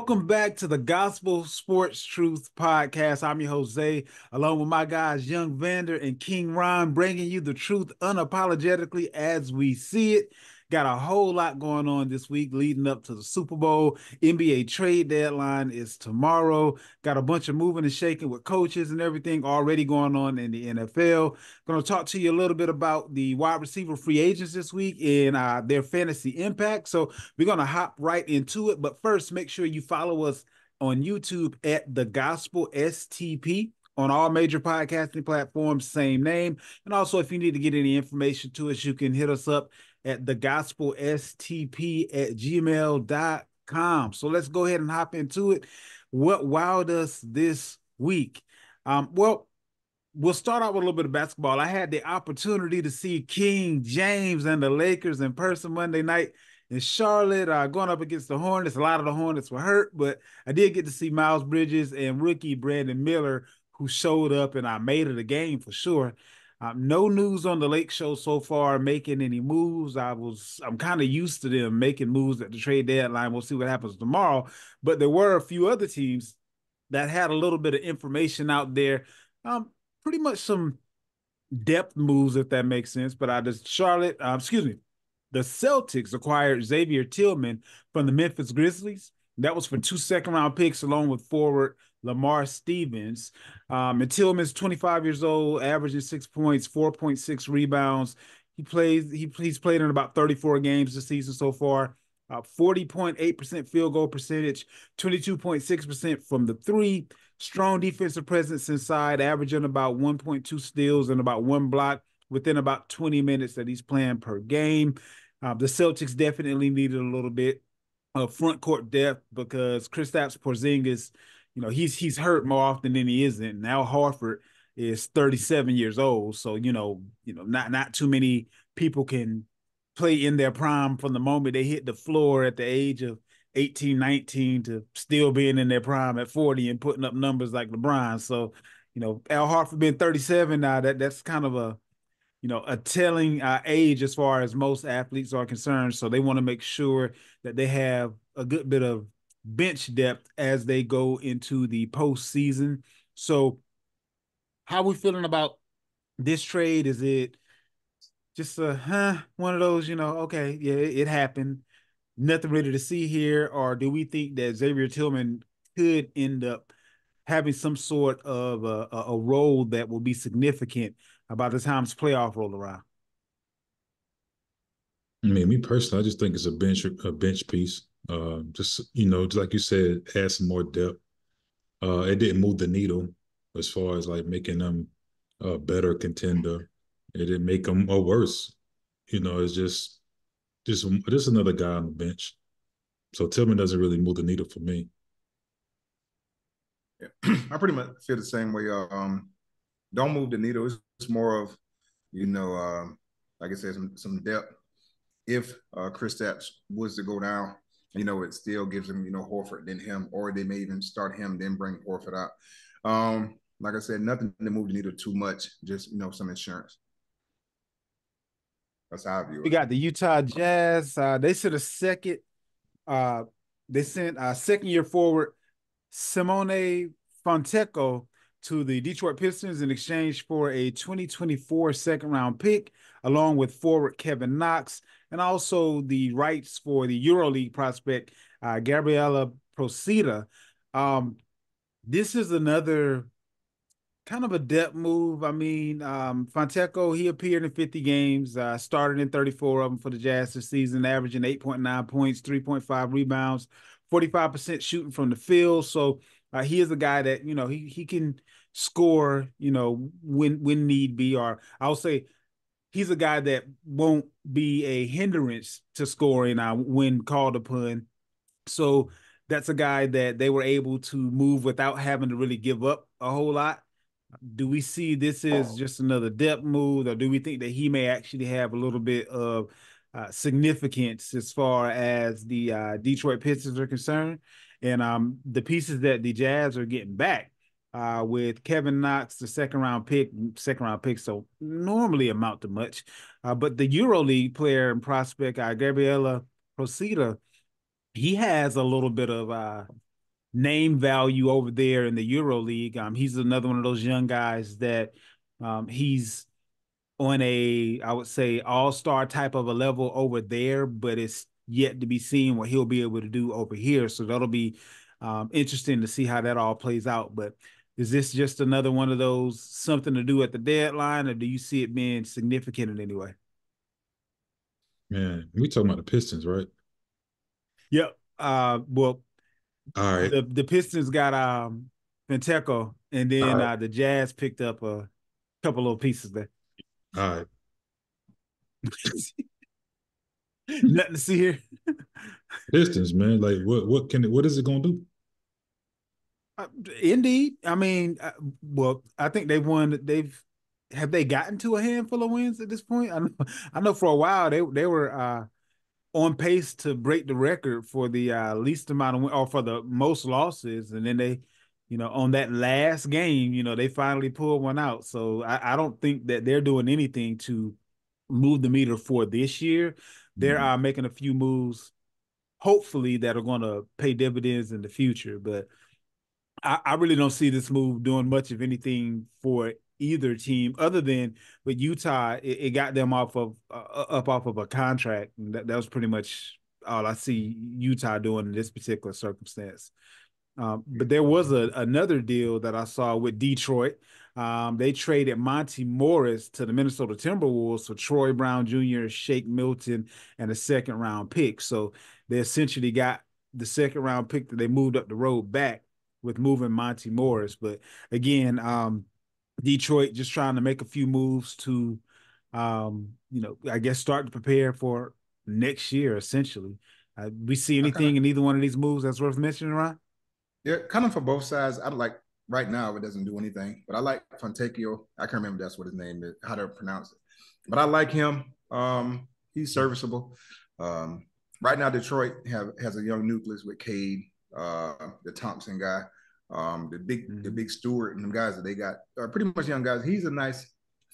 Welcome back to the Gospel Sports Truth Podcast. I'm your Jose, along with my guys, Young Vander and King Ron, bringing you the truth unapologetically as we see it. Got a whole lot going on this week leading up to the Super Bowl. NBA trade deadline is tomorrow. Got a bunch of moving and shaking with coaches and everything already going on in the NFL. Going to talk to you a little bit about the wide receiver free agents this week and their fantasy impact. So we're going to hop right into it. But first, make sure you follow us on YouTube at The Gospel STP. On all major podcasting platforms, same name. And also, if you need to get any information to us, you can hit us up at thegospelstp@gmail.com. So let's go ahead and hop into it. What wowed us this week? Well, we'll start out with a little bit of basketball. I had the opportunity to see King James and the Lakers in person Monday night in Charlotte, going up against the Hornets. A lot of the Hornets were hurt, but I did get to see Miles Bridges and rookie Brandon Miller, who showed up, and I made it a game for sure. No news on the Lake Show so far making any moves. I'm kind of used to them making moves at the trade deadline. We'll see what happens tomorrow. But there were a few other teams that had a little bit of information out there. Pretty much some depth moves, if that makes sense. But the Celtics acquired Xavier Tillman from the Memphis Grizzlies. That was for 2 second-round picks along with forward Lamar Stevens. And Tillman's 25 years old, averaging 6 points, 4.6 rebounds. He's played in about 34 games this season so far. 40.8% field goal percentage, 22.6% from the three. Strong defensive presence inside, averaging about 1.2 steals and about 1 block within about 20 minutes that he's playing per game. The Celtics definitely needed a little bit of front court depth because Kristaps Porzingis, he's hurt more often than he isn't. Now Horford is 37 years old, so not too many people can play in their prime from the moment they hit the floor at the age of 18, 19 to still being in their prime at 40 and putting up numbers like LeBron. So, Al Horford being 37 now, that's kind of a telling age as far as most athletes are concerned. So they want to make sure that they have a good bit of bench depth as they go into the postseason. So how are we feeling about this trade? Is it just one of those, okay, yeah, it happened. Nothing really to see here, or do we think that Xavier Tillman could end up having some sort of a role that will be significant by the time this playoff roll around? I mean, me personally, I just think it's a bench piece. Just like you said, add some more depth. It didn't move the needle as far as like making them a better contender. It didn't make them a worse. It's just another guy on the bench. So Tillman doesn't really move the needle for me. Yeah. I pretty much feel the same way. Don't move the needle. It's more of, like I said, some depth. If Kristaps was to go down, it still gives him, Horford, then him, or they may even start him, then bring Horford out. Like I said, nothing to move the needle too much, just, some insurance. That's how I view it. We got the Utah Jazz. They sent second-year forward Simone Fonteco to the Detroit Pistons in exchange for a 2024 second-round pick, along with forward Kevin Knox, and also the rights for the EuroLeague prospect Gabriela Procida. This is another kind of a depth move. I mean, Fonteco, he appeared in 50 games, started in 34 of them for the Jazz this season, averaging 8.9 points, 3.5 rebounds, 45% shooting from the field. So he is a guy that, he can score, when need be, or I'll say he's a guy that won't be a hindrance to scoring when called upon. So that's a guy that they were able to move without having to really give up a whole lot. Do we see this as just another depth move, or do we think that he may actually have a little bit of significance as far as the Detroit Pistons are concerned? And the pieces that the Jazz are getting back with Kevin Knox, the second-round pick, so normally amount to much. But the EuroLeague player and prospect, Gabriela Procida, he has a little bit of name value over there in the Euro League. He's another one of those young guys that he's on I would say, all-star type of a level over there, but it's yet to be seen what he'll be able to do over here. So that'll be interesting to see how that all plays out. But is this just another one of those something to do at the deadline, or do you see it being significant in any way? Man, we talking about the Pistons, right? Yep. Well, All right. the Pistons got Penteco, and All then right. the Jazz picked up a couple of pieces there. All right. Nothing to see here. Pistons, man. Like what is it gonna do? Uh, Indeed. I mean, well, I think they've won. Have they gotten to a handful of wins at this point? I know for a while they were on pace to break the record for the least amount of or for the most losses, and then on that last game, they finally pulled one out. So I don't think that they're doing anything to move the meter for this year. They're Mm. making a few moves, hopefully, that are going to pay dividends in the future, but. I really don't see this move doing much of anything for either team, other than with Utah, it got them up off of a contract. And that was pretty much all I see Utah doing in this particular circumstance. But there was another deal that I saw with Detroit. They traded Monty Morris to the Minnesota Timberwolves for Troy Brown Jr., Shake Milton, and a second round pick. So they essentially got the second round pick that they moved up the road back with moving Monty Morris. But again, Detroit just trying to make a few moves to, I guess start to prepare for next year, essentially. We see I kind of anything in either one of these moves that's worth mentioning, Ryan? Yeah, kind of for both sides. I like right now it doesn't do anything, but I like Fontecchio. I can't remember that's what his name is, how to pronounce it. But I like him. He's serviceable. Right now, Detroit has a young nucleus with Cade, the Thompson guy, the big Stewart, and the guys that they got are pretty much young guys. He's a nice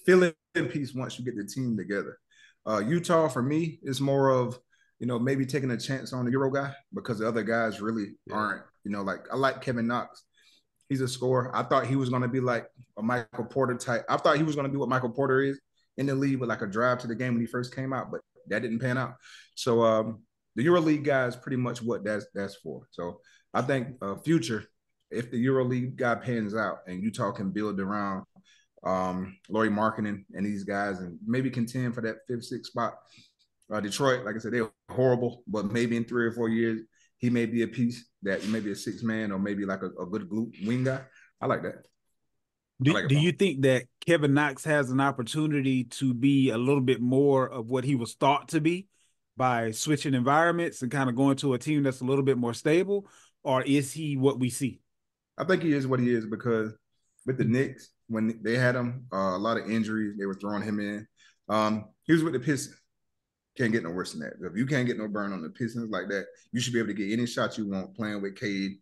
fill-in piece once you get the team together. Utah for me is more of maybe taking a chance on the Euro guy because the other guys really aren't. Like I like Kevin Knox. He's a scorer. I thought he was going to be like a Michael Porter type. I thought he was going to be what Michael Porter is in the league with like a drive to the game when he first came out, but that didn't pan out. So the EuroLeague guy is pretty much what that's for. So I think future, if the EuroLeague guy pans out and Utah can build around Lauri Markkanen and these guys and maybe contend for that 5th, 6th spot. Detroit, like I said, they're horrible, but maybe in 3 or 4 years, he may be a piece that maybe a 6th man or maybe like a good glue wing guy. I like that. Do you think that Kevin Knox has an opportunity to be a little bit more of what he was thought to be by switching environments and kind of going to a team that's a little bit more stable? Or is he what we see? I think he is what he is because with the Knicks, when they had him, a lot of injuries, they were throwing him in. He was with the Pistons. Can't get no worse than that. If you can't get no burn on the Pistons like that, you should be able to get any shot you want playing with Cade,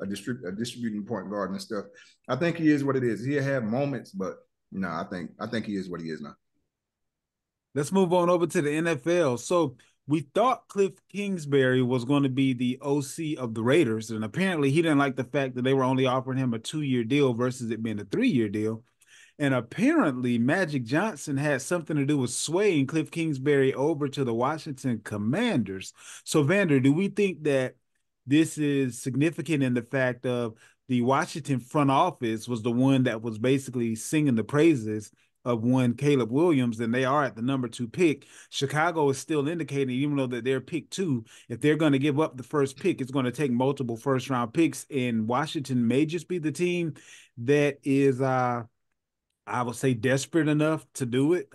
a distributing point guard and stuff. I think he is what it is. He'll have moments, but no, I think he is what he is now. Let's move on over to the NFL. So we thought Cliff Kingsbury was going to be the OC of the Raiders, and apparently he didn't like the fact that they were only offering him a 2-year deal versus it being a 3-year deal. And apparently Magic Johnson had something to do with swaying Cliff Kingsbury over to the Washington Commanders. So, Vander, do we think that this is significant in the fact of the Washington front office was the one that was basically singing the praises of one Caleb Williams, and they are at the number 2 pick. Chicago is still indicating, even though that they're pick 2, if they're going to give up the first pick, it's going to take multiple first-round picks, and Washington may just be the team that is I would say desperate enough to do it.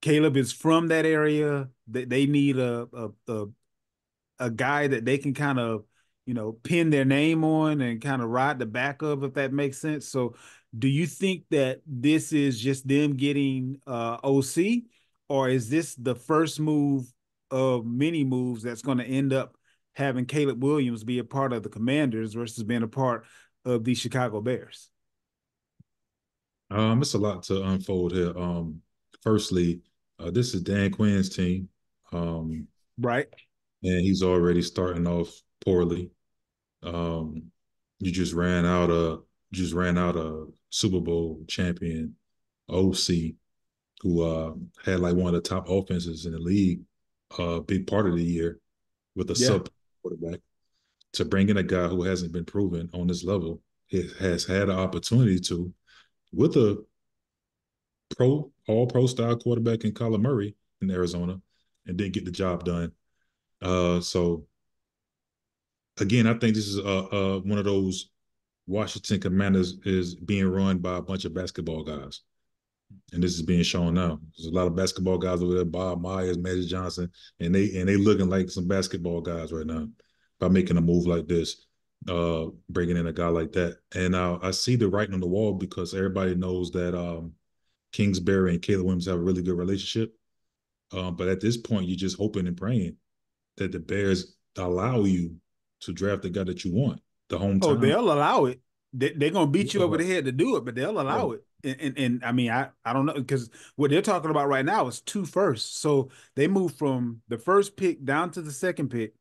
Caleb is from that area. They need a guy that they can kind of, pin their name on and kind of ride the back of, if that makes sense. So do you think that this is just them getting OC, or is this the first move of many moves that's going to end up having Caleb Williams be a part of the Commanders versus being a part of the Chicago Bears? It's a lot to unfold here. Firstly, this is Dan Quinn's team. Right. And he's already starting off poorly. Um, you just ran out a Super Bowl champion OC who had like one of the top offenses in the league, a big part of the year with a Yeah. sub quarterback. To bring in a guy who hasn't been proven on this level, it has had an opportunity to with a all pro style quarterback in Kyler Murray in Arizona and didn't get the job done. So again, I think this is one of those Washington Commanders is being run by a bunch of basketball guys. And this is being shown now. There's a lot of basketball guys over there, Bob Myers, Magic Johnson, and they looking like some basketball guys right now by making a move like this, bringing in a guy like that. And I see the writing on the wall because everybody knows that Kingsbury and Caleb Williams have a really good relationship. But at this point, you're just hoping and praying that the Bears allow you to draft the guy that you want, the Oh, hometown. they'll allow it. They're gonna beat you Yeah, over the head to do it, but they'll yeah, allow it. And I mean, I don't know because what they're talking about right now is two firsts. So they move from the first pick down to the second pick.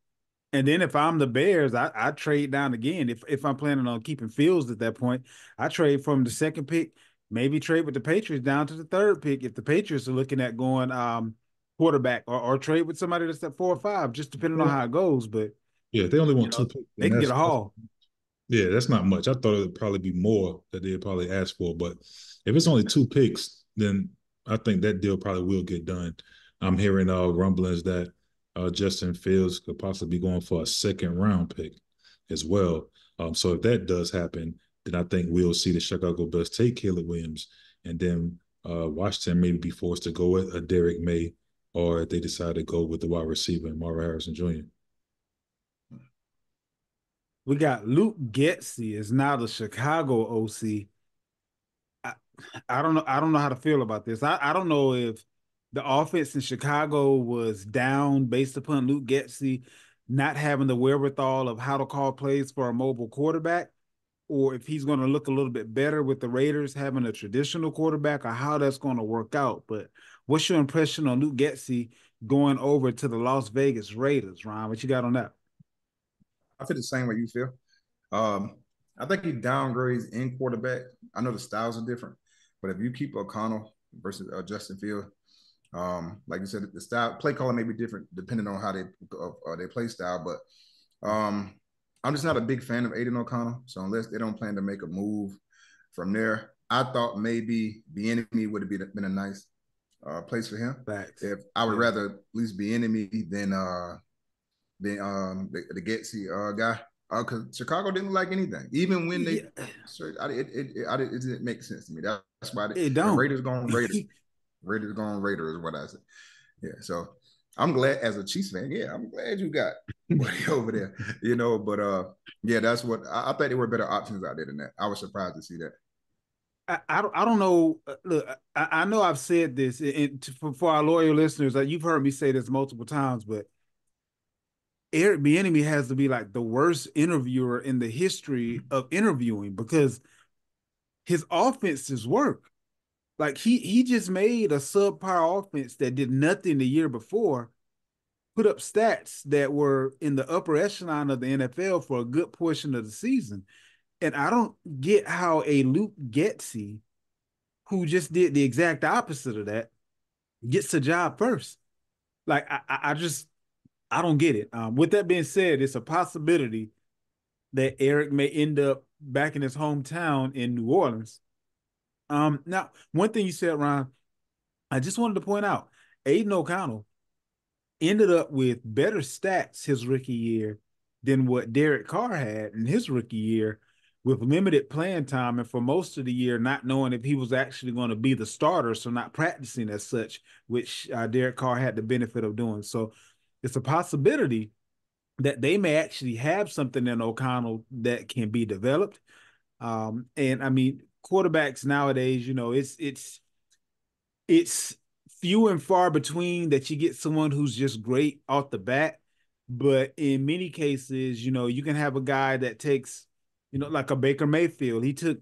And then if I'm the Bears, I trade down again. If I'm planning on keeping Fields at that point, I trade from the second pick, maybe trade with the Patriots down to the third pick if the Patriots are looking at going quarterback or trade with somebody that's at 4 or 5, just depending on how it goes. But yeah. If they only you want two know, picks, they then can get a that's haul. yeah, that's not much. I thought it would probably be more that they'd probably ask for, but if it's only two picks, then I think that deal probably will get done. I'm hearing rumblings that Justin Fields could possibly be going for a second round pick as well. So if that does happen, then I think we'll see the Chicago Bears take Caleb Williams, and then Washington maybe be forced to go with a Derek May, or if they decide to go with the wide receiver Marvin Harrison Jr. We got Luke Getsy is now the Chicago OC. I, I don't know. I don't know how to feel about this. I don't know if the offense in Chicago was down based upon Luke Getsy not having the wherewithal of how to call plays for a mobile quarterback, or if he's going to look a little bit better with the Raiders having a traditional quarterback, or how that's going to work out. But what's your impression on Luke Getsy going over to the Las Vegas Raiders, Ron? What you got on that? I feel the same way you feel. Um, I think he downgrades in quarterback. I know the styles are different, but if you keep O'Connell versus Justin Field, like you said, the style play calling may be different depending on how they play style. But I'm just not a big fan of Aiden O'Connell. So unless they don't plan to make a move from there, I thought maybe the enemy would have been a nice place for him. Facts. If I would Yeah. rather at least be enemy than the Getsy guy. Because Chicago didn't like anything, even when they. Yeah. It didn't make sense to me. That's why It and don't. Raiders going Raiders. Raiders going Raiders is what I said. Yeah, so I'm glad as a Chiefs fan. Yeah, I'm glad you got Buddy over there. But yeah, that's what I thought there were better options out there than that. I was surprised to see that. I don't know. Look, I know I've said this for our loyal listeners. You've heard me say this multiple times, but Eric Bieniemy has to be like the worst interviewer in the history of interviewing because his offenses work. Like he just made a subpar offense that did nothing the year before, put up stats that were in the upper echelon of the NFL for a good portion of the season. And I don't get how a Luke Getsy, who just did the exact opposite of that, gets the job first. Like I just I don't get it. With that being said, it's a possibility that Eric may end up back in his hometown in New Orleans. Now one thing you said, Ron, I just wanted to point out, Aiden O'Connell ended up with better stats his rookie year than what Derek Carr had in his rookie year with limited playing time and for most of the year not knowing if he was actually going to be the starter, so not practicing as such, which Derek Carr had the benefit of doing. So it's a possibility that they may actually have something in O'Connell that can be developed. And I mean, quarterbacks nowadays, it's few and far between that you get someone who's just great off the bat. But in many cases, you can have a guy that takes, like a Baker Mayfield. He took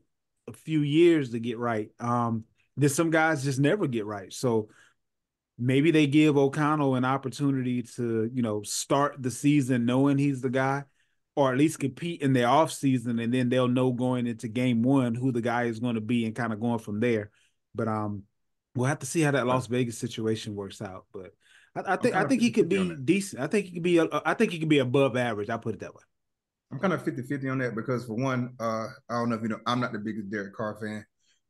a few years to get right. There's some guys just never get right. So maybe they give O'Connell an opportunity to, start the season knowing he's the guy. or at least compete in their offseason, and then they'll know going into game one who the guy is going to be and kind of going from there. But we'll have to see how that Las Vegas situation works out. But I think he could be decent. I think he could be I think he could be above average. I'll put it that way. I'm kind of 50-50 on that because for one, I don't know if you know, I'm not the biggest Derek Carr fan.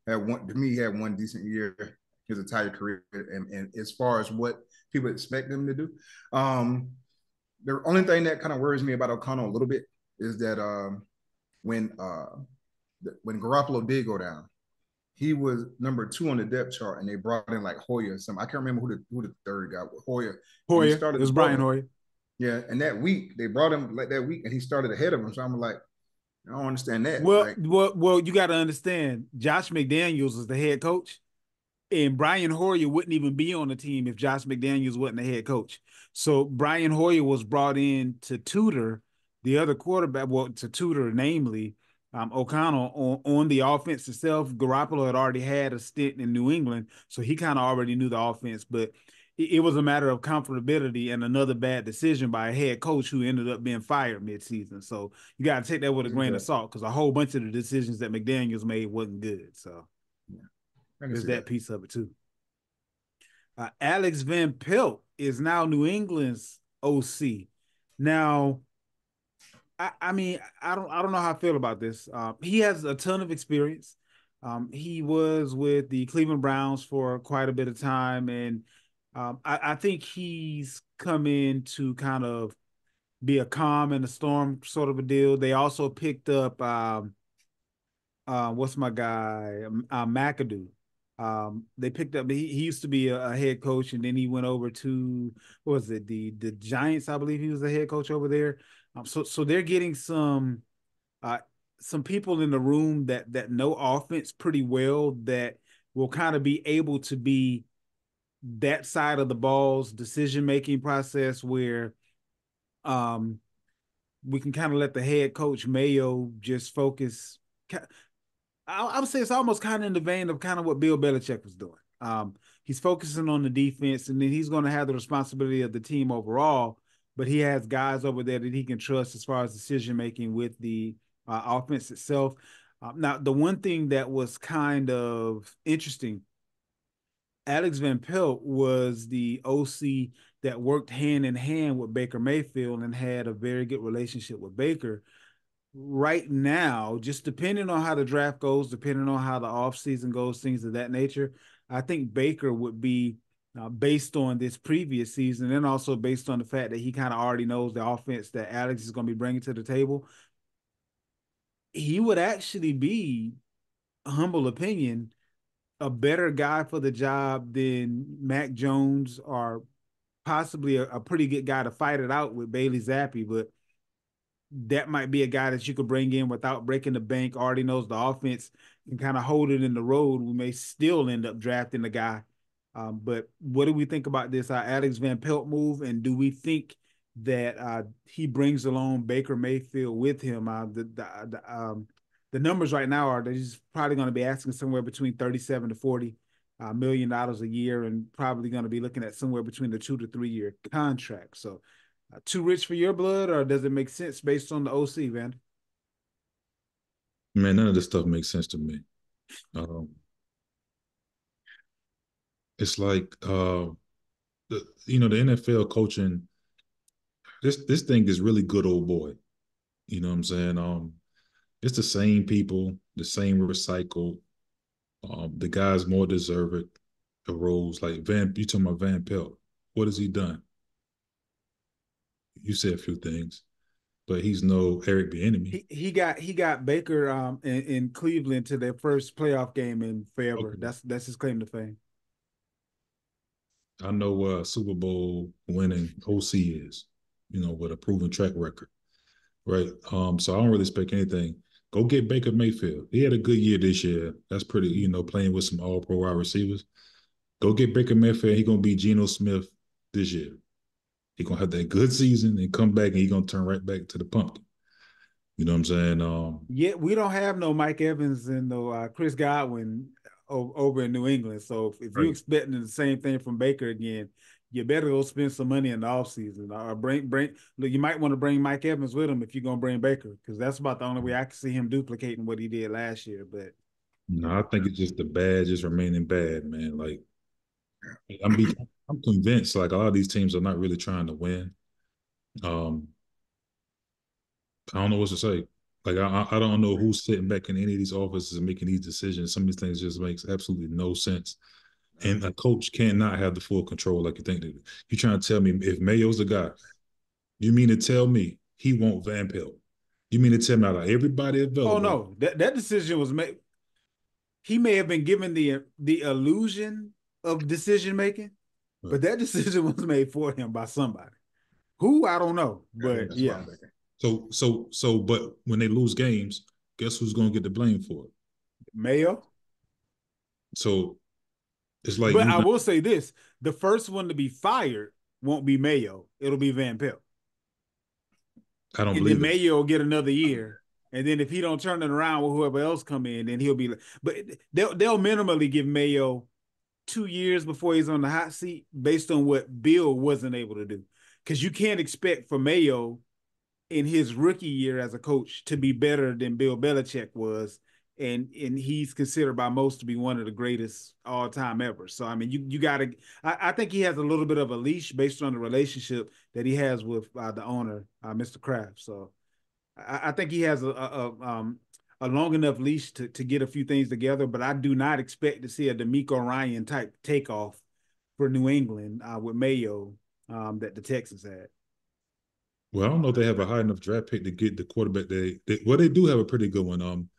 He had one decent year his entire career, and as far as what people expect him to do, the only thing that kind of worries me about O'Connell a little bit is that when Garoppolo did go down, he was number 2 on the depth chart, and they brought in like Hoyer or something. I can't remember who the third guy was. Hoyer. It was Brian Hoyer. Yeah, and that week they brought him like that week, and he started ahead of him. So I'm like, I don't understand that. Well, you got to understand. Josh McDaniels is the head coach, and Brian Hoyer wouldn't even be on the team if Josh McDaniels wasn't the head coach. So Brian Hoyer was brought in to tutor the other quarterback, to tutor namely O'Connell on the offense itself. Garoppolo had already had a stint in New England, so he kind of already knew the offense, but it was a matter of comfortability and another bad decision by a head coach who ended up being fired midseason. So you got to take that with a grain of salt because a whole bunch of the decisions that McDaniels made wasn't good. So there's that piece of it too. Alex Van Pelt is now New England's OC. Now, I mean, I don't know how I feel about this. He has a ton of experience. He was with the Cleveland Browns for quite a bit of time, and I think he's come in to kind of be a calm in the storm sort of a deal. They also picked up what's my guy McAdoo. They picked up. He used to be a head coach, and then he went over to what was it the Giants? I believe he was the head coach over there. So they're getting some people in the room that know offense pretty well that will kind of be able to be that side of the ball's decision-making process where we can kind of let the head coach Mayo just focus. I would say it's almost kind of in the vein of kind of what Bill Belichick was doing. He's focusing on the defense, and then he's going to have the responsibility of the team overall, but he has guys over there that he can trust as far as decision-making with the offense itself. Now, the one thing that was kind of interesting, Alex Van Pelt was the OC that worked hand in hand with Baker Mayfield and had a very good relationship with Baker. Right now, just depending on how the draft goes, depending on how the offseason goes, things of that nature, I think Baker would be, based on this previous season and also based on the fact that he kind of already knows the offense that Alex is going to be bringing to the table, he would actually be, humble opinion, a better guy for the job than Mac Jones or possibly a pretty good guy to fight it out with Bailey Zappi, but that might be a guy that you could bring in without breaking the bank, already knows the offense, and kind of hold it in the road. We may still end up drafting the guy. But what do we think about this Alex Van Pelt move? And do we think that he brings along Baker Mayfield with him? The numbers right now are that he's probably going to be asking somewhere between $37 to $40 million a year, and probably going to be looking at somewhere between the 2 to 3 year contract. So too rich for your blood, or does it make sense based on the OC, Van? Man, none of this stuff makes sense to me. It's like the NFL coaching. This thing is really good, old boy. You know what I'm saying? It's the same people, the same recycle. The guys more deserving the roles. Like you talking about Van Pelt. What has he done? You said a few things, but he's no Eric Bieniemy. He got Baker in Cleveland to their first playoff game in forever. Okay. That's his claim to fame. I know what Super Bowl winning OC is, with a proven track record, right? So I don't really expect anything. Go get Baker Mayfield. He had a good year this year. That's pretty, playing with some all-pro wide receivers. Go get Baker Mayfield. He's going to be Geno Smith this year. He's going to have that good season and come back, and he's going to turn right back to the pumpkin. You know what I'm saying? Yeah, we don't have no Mike Evans and no Chris Godwin over in New England. So if you're expecting the same thing from Baker again, you better go spend some money in the offseason. Or bring look, you might want to bring Mike Evans with him if you're gonna bring Baker, because that's about the only way I can see him duplicating what he did last year. But No, I think it's just the bad just remaining bad, man. Like I'm be I'm convinced like a lot of these teams are not really trying to win. Um, I don't know what to say. Like I don't know who's sitting back in any of these offices and making these decisions. Some of these things just makes absolutely no sense. And a coach cannot have the full control like you think they do. You trying to tell me if Mayo's the guy, you mean to tell me he won't Van Pelt? You mean to tell me out of everybody oh available? no, that decision was made. He may have been given the illusion of decision making, but that decision was made for him by somebody. Who I don't know, but That's what yeah, I'm thinking. But when they lose games, guess who's going to get the blame for it? Mayo. So it's like But you. I will say this: the first one to be fired won't be Mayo; it'll be Van Pelt, I don't and then believe it. Mayo will get another year. And then if he don't turn it around with whoever else come in, then he'll be. But they'll minimally give Mayo 2 years before he's on the hot seat, based on what Bill wasn't able to do. Because you can't expect for Mayo in his rookie year as a coach to be better than Bill Belichick was, and he's considered by most to be one of the greatest all time ever. So I mean, you got to. I think he has a little bit of a leash based on the relationship that he has with the owner, Mr. Kraft. So I think he has a long enough leash to get a few things together. But I do not expect to see a DeMeco Ryan type takeoff for New England with Mayo that the Texans had. Well, I don't know if they have a high enough draft pick to get the quarterback. Well, they do have a pretty good one.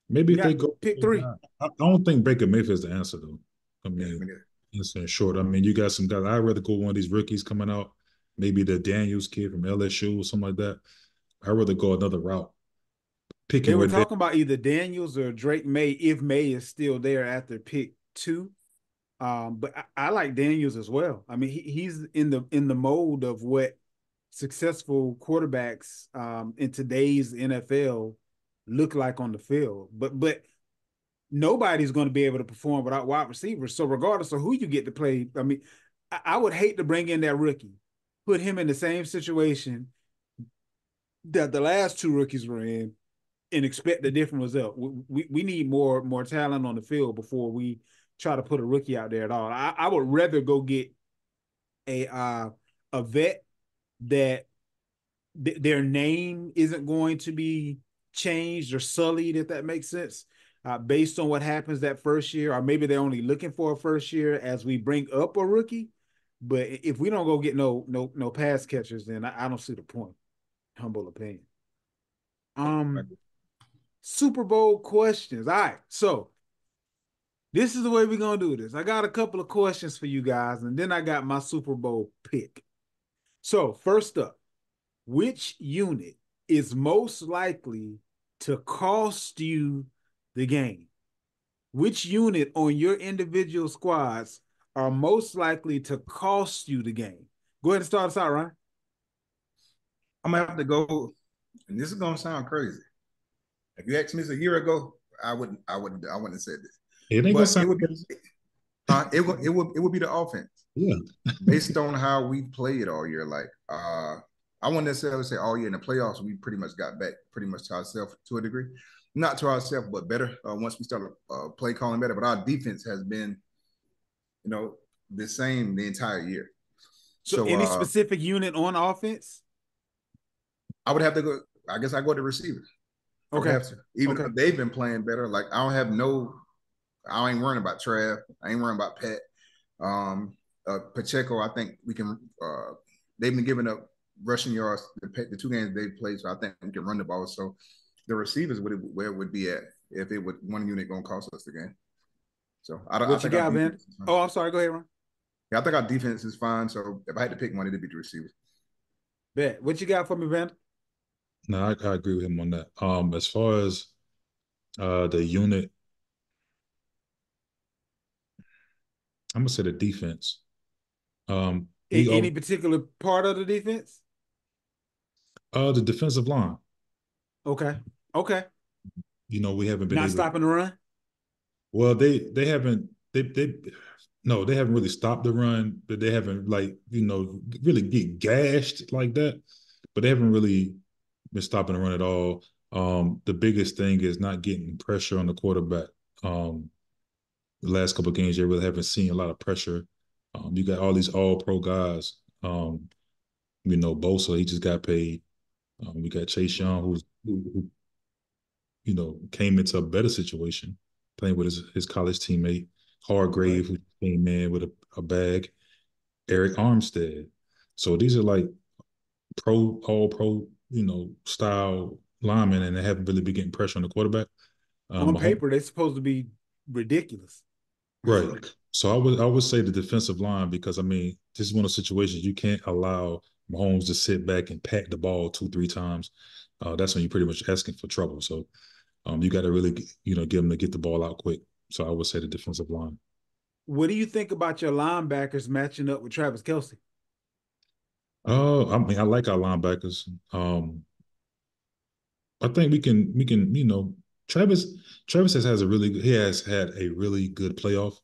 Maybe You if they got go, pick three. I don't think Baker Mayfield's the answer though. I Yeah, mean, it's in short. I mean, you got some guys. I'd rather go one of these rookies coming out, maybe the Daniels kid from LSU or something like that. I'd rather go another route. They Picking were where they, talking about either Daniels or Drake May if May is still there after pick two. But I like Daniels as well. I mean, he's in the mode of what successful quarterbacks in today's NFL look like on the field. But nobody's going to be able to perform without wide receivers. So regardless of who you get to play, I mean, I would hate to bring in that rookie, put him in the same situation that the last two rookies were in, and expect a different result. We need more talent on the field before we try to put a rookie out there at all. I would rather go get a vet that their name isn't going to be changed or sullied, if that makes sense, based on what happens that first year, or maybe they're only looking for a first year as we bring up a rookie. But if we don't go get no pass catchers, then I don't see the point. Humble opinion. Super Bowl questions. All right, so this is the way we're gonna do this. I got a couple of questions for you guys, and then I got my Super Bowl pick. So first up, which unit is most likely to cost you the game? Which unit on your individual squads are most likely to cost you the game? Go ahead and start us out, Ryan. I'm gonna have to go, and this is gonna sound crazy. If you asked me this a year ago, I wouldn't have said this. it ain't gonna But sound it would be, crazy. it would be the offense Yeah. based on how we played all year. Like, I wouldn't necessarily say all year in the playoffs. We pretty much got back pretty much to ourselves to a degree, not to ourselves, but better once we started play calling better. But our defense has been, the same the entire year. So So any specific unit on offense? I would have to go. I guess I go to receiver. I would Okay. have to, even Okay. if they've been playing better. Like I ain't worrying about Trav. I ain't worrying about Pat. Pacheco, I think we can. They've been giving up rushing yards the two games they played, so I think we can run the ball. So the receivers where it would be at if it would one unit going to cost us the game. So I don't. I What you think our got, man? defense is fine. Oh, I'm sorry. Go ahead, Ron. Yeah, I think our defense is fine. So if I had to pick one, it'd be the receivers. Bet. What you got for me, Van? No, I agree with him on that. As far as the unit, I'm gonna say the defense. We Any are particular part of the defense? the defensive line. Okay. Okay. We haven't been Not able. stopping the run? Well, they haven't. They No, they haven't really stopped the run, but they haven't like really get gashed like that. But they haven't really been stopping the run at all. The biggest thing is not getting pressure on the quarterback. The last couple of games, they really haven't seen a lot of pressure. You got all these all pro guys. Bosa, he just got paid. We got Chase Young, who came into a better situation playing with his college teammate. Right. Hargrave, who came in with a bag. Eric Armstead. So these are like all pro, style linemen, and they haven't really been getting pressure on the quarterback. On Mahomes, paper, they're supposed to be ridiculous. right. So I would say the defensive line, because I mean, this is one of those situations you can't allow Mahomes to sit back and pat the ball 2-3 times. That's when you're pretty much asking for trouble. So you got to really, get them to get the ball out quick. So I would say the defensive line. What do you think about your linebackers matching up with Travis Kelce? I mean, I like our linebackers. I think we can, Travis Travis has had a really good playoff,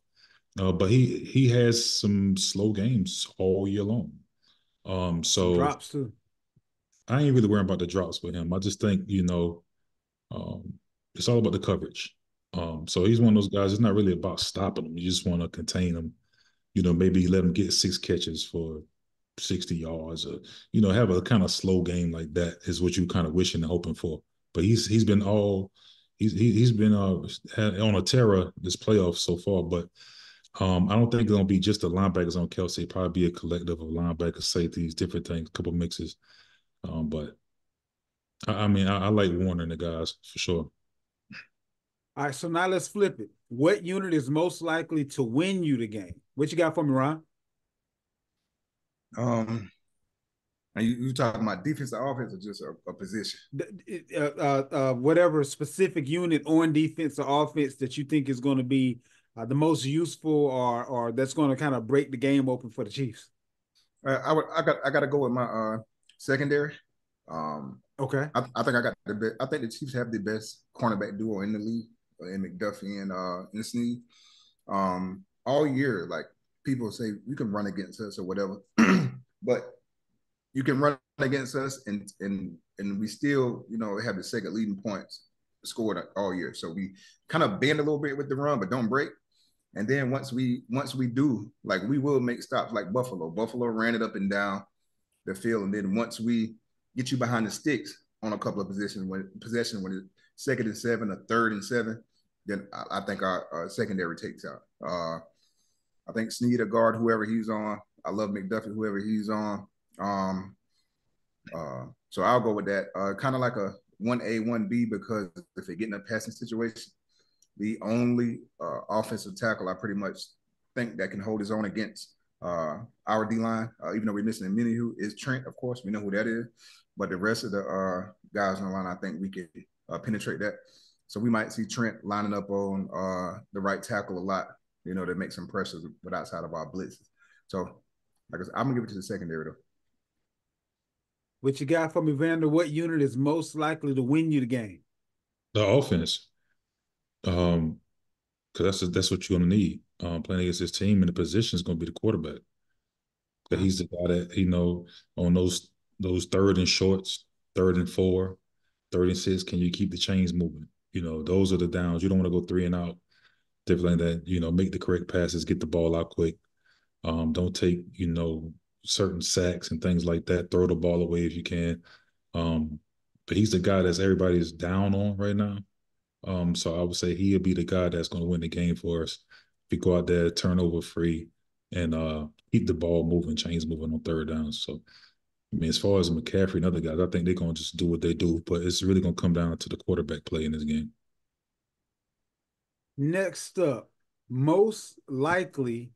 but he has some slow games all year long. Some So drops too. I ain't really worrying about the drops with him. I just think, it's all about the coverage. So he's one of those guys. It's not really about stopping him. You just want to contain him. Maybe let him get 6 catches for 60 yards, or have a kind of slow game like that is what you kind of wishing and hoping for. But he's been he's been on a terror this playoff so far. But I don't think it's gonna be just the linebackers on Kelsey. Probably be a collective of linebackers, safeties, different things, a couple mixes. But I mean, I like Warner and the guys for sure. All right, so now let's flip it. What unit is most likely to win you the game? What you got for me, Ron? Um, and you talking about defense or offense or just a position? Whatever specific unit on defense or offense that you think is going to be the most useful, or that's going to kind of break the game open for the Chiefs. I got to go with my secondary. Okay. I think I got the best. I think the Chiefs have the best cornerback duo in the league, in McDuffie and Snead. All year, like people say, you can run against us or whatever, but you can run against us and we still, have the second leading points scored all year. So we kind of bend a little bit with the run, but don't break. And then once we do, like we will make stops like Buffalo. Buffalo ran it up and down the field, and then once we get you behind the sticks on a couple of possessions when it's 2nd and 7 or 3rd and 7, then I think our secondary takes out. I think Snead or guard whoever he's on. I love McDuffie whoever he's on. So I'll go with that. Kind of like a 1A, 1B, because if they get in a passing situation, the only offensive tackle I pretty much think that can hold his own against our D line, even though we're missing a mini who is Trent, of course, we know who that is. But the rest of the guys on the line, I think we can penetrate that. So we might see Trent lining up on the right tackle a lot, to make some pressures, but outside of our blitzes. So, like I said, I'm gonna give it to the secondary though. What you got for me, Vander? What unit is most likely to win you the game? The offense, because that's what you're gonna need. Playing against this team, and the position is gonna be the quarterback. That he's the guy that on those 3rd and shorts, 3rd and 4, 3rd and 6. Can you keep the chains moving? Those are the downs. You don't want to go 3 and out. Different like that. Make the correct passes, get the ball out quick. Don't take certain sacks and things like that. Throw the ball away if you can. But he's the guy that's everybody's down on right now. So I would say he'll be the guy that's going to win the game for us. If we go out there, turnover free, and keep the ball moving, chains moving on 3rd down. So I mean, as far as McCaffrey and other guys, I think they're going to just do what they do. But it's really going to come down to the quarterback play in this game. Next up, most likely,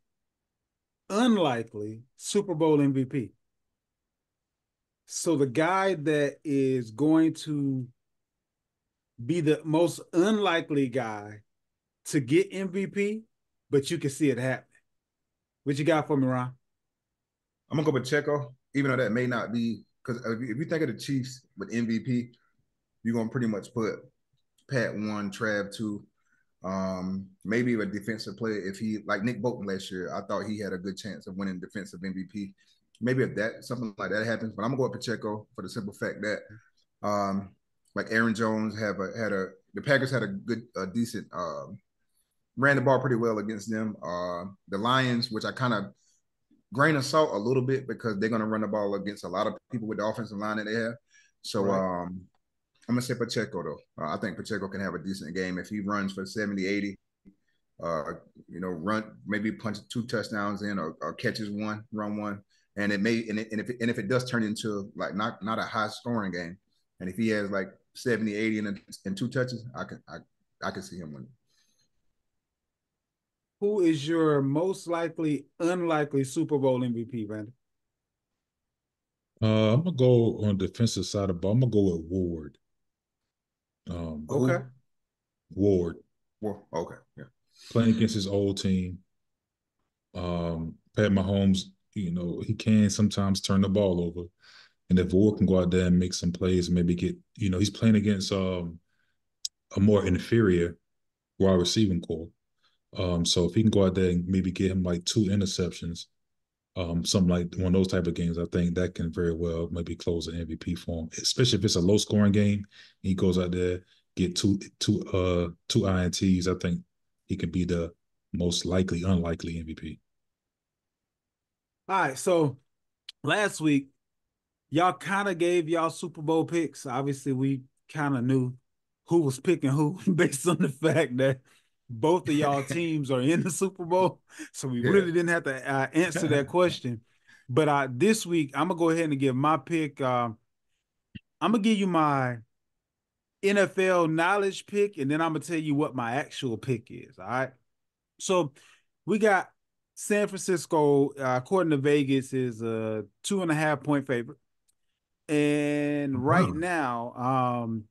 unlikely Super Bowl MVP. So the guy that is going to be the most unlikely guy to get MVP, but you can see it happening. What you got for me, Ron? I'm gonna go with Checo, even though that may not be, because if you think of the Chiefs with MVP, you're gonna pretty much put Pat 1, Trav 2, Maybe a defensive player. If he like Nick Bolton last year, I thought he had a good chance of winning defensive MVP. Maybe if that something like that happens, but I'm gonna go with Pacheco for the simple fact that like Aaron Jones had a the Packers had a good decent ran the ball pretty well against them. The Lions, which I kind of grain of salt a little bit because they're gonna run the ball against a lot of people with the offensive line that they have. So Right. I'm gonna say Pacheco though. I think Pacheco can have a decent game if he runs for 70, 80. Run maybe punch 2 touchdowns in or catches one, run one, and it may and if it does turn into like not a high scoring game, and if he has like 70, 80 and 2 touches, I can see him winning. Who is your most likely, unlikely Super Bowl MVP, Randy? I'm gonna go on the defensive side of the ball. I'm gonna go with Ward. Okay. Who? Ward Well, okay, yeah. playing against his old team. Pat Mahomes, he can sometimes turn the ball over. And if Ward can go out there and make some plays, maybe get, he's playing against a more inferior wide receiving core. So if he can go out there and maybe get him like 2 interceptions, something like one of those type of games, I think that can very well maybe close an MVP for him, especially if it's a low scoring game. He goes out there, get two INTs. I think he can be the most likely, unlikely MVP. All right. So last week, y'all kind of gave y'all Super Bowl picks. Obviously, we kind of knew who was picking who based on the fact that both of y'all teams are in the Super Bowl. So we Yeah. really didn't have to answer that question. But this week, I'm going to go ahead and give my pick. I'm going to give you my NFL knowledge pick, and then I'm going to tell you what my actual pick is. All right. So we got San Francisco, according to Vegas, is a 2.5 point favorite. And right Wow. now,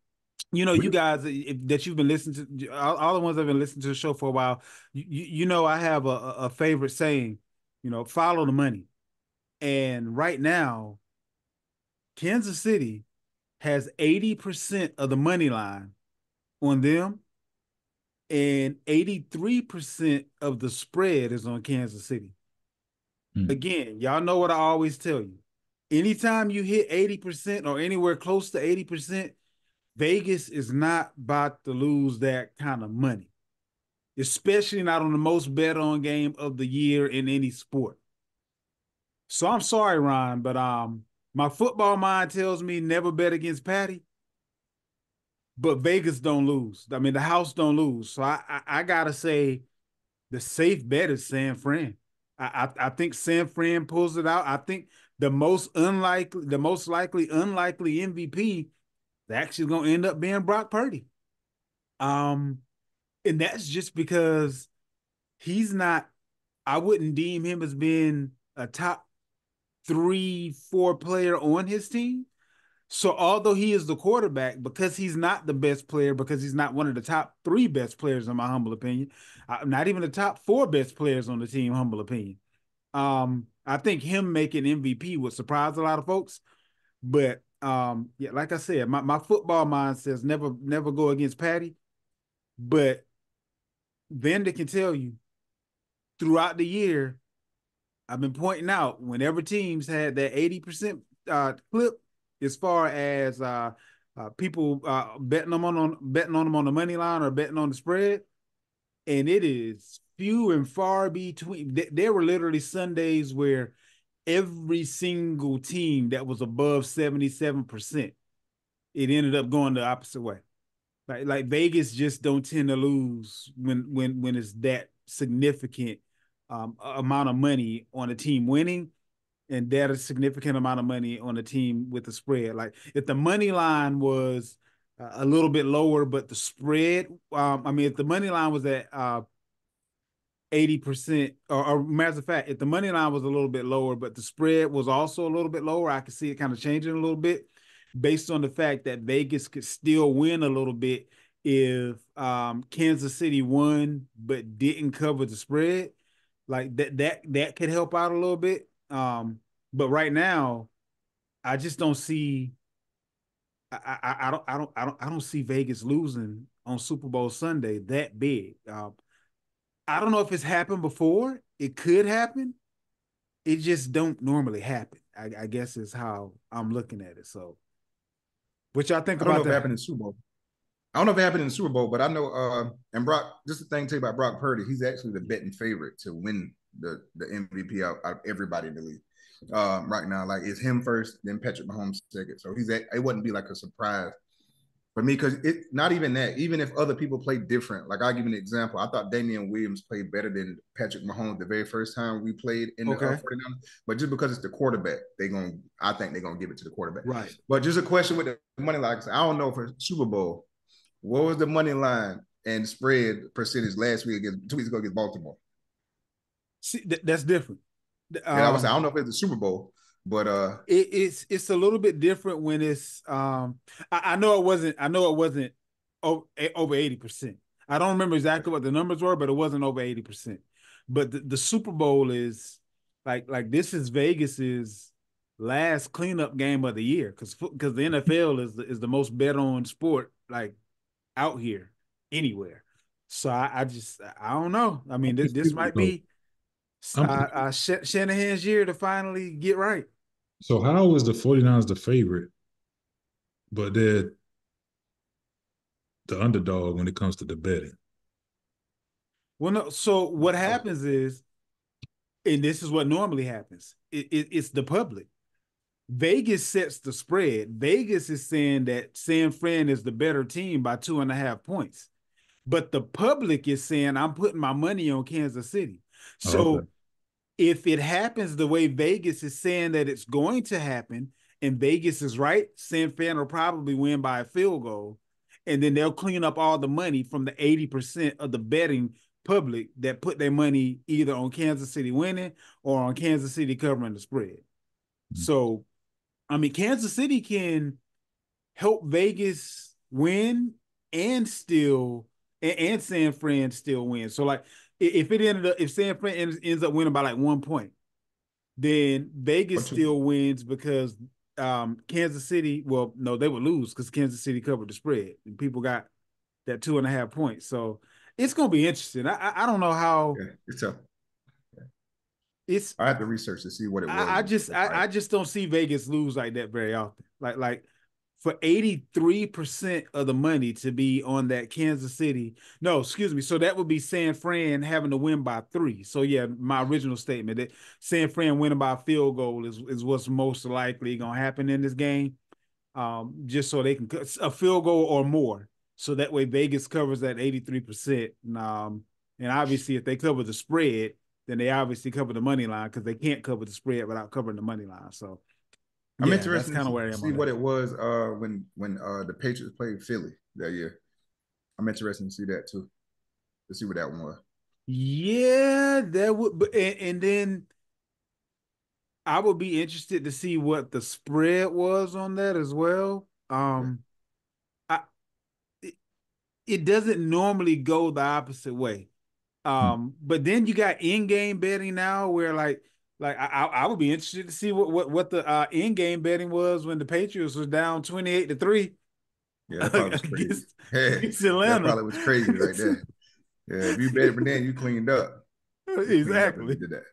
you guys that you've been listening to, all the ones that have been listening to the show for a while, I have a favorite saying, follow the money. And right now, Kansas City has 80% of the money line on them, and 83% of the spread is on Kansas City. Hmm. Again, y'all know what I always tell you. Anytime you hit 80% or anywhere close to 80%, Vegas is not about to lose that kind of money, especially not on the most bet on game of the year in any sport. So I'm sorry, Ron, but my football mind tells me never bet against Patty, but Vegas don't lose. I mean, the house don't lose. So I gotta say the safe bet is San Fran. I think San Fran pulls it out. I think the most likely unlikely MVP is actually gonna end up being Brock Purdy. Um, and that's just because he's not, I wouldn't deem him as being a top 3, 4 player on his team. So although he is the quarterback, because he's not the best player, because he's not one of the top 3 best players, in my humble opinion, not even the top 4 best players on the team, humble opinion. I think him making MVP would surprise a lot of folks. But yeah, like I said, my football mind says never go against Patty. But Vanda can tell you throughout the year, I've been pointing out whenever teams had that 80% clip as far as people betting on them on the money line or betting on the spread, and it is few and far between. There were literally Sundays where every single team that was above 77%, it ended up going the opposite way. Like Vegas just don't tend to lose when it's that significant amount of money on a team winning, and that a significant amount of money on a team with the spread. Like if the money line was a little bit lower, but the spread, if the money line was at 80%, or matter of fact, if the money line was a little bit lower, but the spread was also a little bit lower, I could see it kind of changing a little bit based on the fact that Vegas could still win a little bit if Kansas City won but didn't cover the spread. Like that could help out a little bit. But right now, I just don't see I don't see Vegas losing on Super Bowl Sunday that big. I don't know if it's happened before. It could happen. It just don't normally happen. I guess is how I'm looking at it. So, what y'all think I don't know about if it that? happened in the Super Bowl. I don't know if it happened in the Super Bowl, but I know and Brock, just the thing to you about Brock Purdy, he's actually the betting favorite to win the MVP out of everybody in the league. Right now, like it's him first, then Patrick Mahomes second. So it wouldn't be like a surprise for me because it not even that. Even if other people play different, like I'll give you an example. I thought Damian Williams played better than Patrick Mahomes the very first time we played in the Okay, 49ers. But just because it's the quarterback, I think they're gonna give it to the quarterback. right. But just a question with the money, like I don't know for Super Bowl, what was the money line and spread percentage last week against 2 weeks ago against Baltimore? See, that's different. And I was I don't know if it's the Super Bowl, but it's a little bit different when it's I know it wasn't over 80%. I don't remember exactly what the numbers were, but it wasn't over 80%. But the Super Bowl is like this is Vegas's last cleanup game of the year because the NFL is the most bet on sport like out here anywhere. So I don't know. I mean this might So be I'm Shanahan's year to finally get right. so how is the 49ers the favorite, but they're the underdog when it comes to the betting? Well, no. So what happens is, and this is what normally happens. It's the public. Vegas sets the spread. Vegas is saying that San Fran is the better team by 2.5 points, but the public is saying I'm putting my money on Kansas City. Oh, okay. So if it happens the way Vegas is saying that it's going to happen, and Vegas is right, San Fran will probably win by a field goal, and then they'll clean up all the money from the 80% of the betting public that put their money either on Kansas City winning or on Kansas City covering the spread. So, I mean, Kansas City can help Vegas win and still and San Fran still win. So, like, if San Fran ends up winning by like 1 point, then Vegas or two. still wins because Kansas City, well, no, they would lose because Kansas City covered the spread and people got that 2.5 points. So it's gonna be interesting. I don't know how Yeah, it's tough. it's. I have to research to see what it was. I just don't see Vegas lose like that very often. Like for 83% of the money to be on that Kansas City. No, excuse me. So that would be San Fran having to win by 3. So yeah, my original statement that San Fran winning by a field goal is what's most likely gonna happen in this game. Just so they can a field goal or more. So that way Vegas covers that 83%. And obviously if they cover the spread, then they obviously cover the money line because they can't cover the spread without covering the money line. So I'm yeah, that's interested kind of to where I am see on what that. it was when the Patriots played Philly that year. I'm interested to see that too. To see what that one was. Yeah, that would, and then I would be interested to see what the spread was on that as well. Yeah. I it, it doesn't normally go the opposite way. But then you got in-game betting now where like I would be interested to see what the in-game betting was when the Patriots was down 28-3 Yeah, that probably was crazy. against, Yeah, against that Atlanta. probably was crazy right there. Yeah, if you bet it, but then you cleaned up. You cleaned up if you Exactly. did that.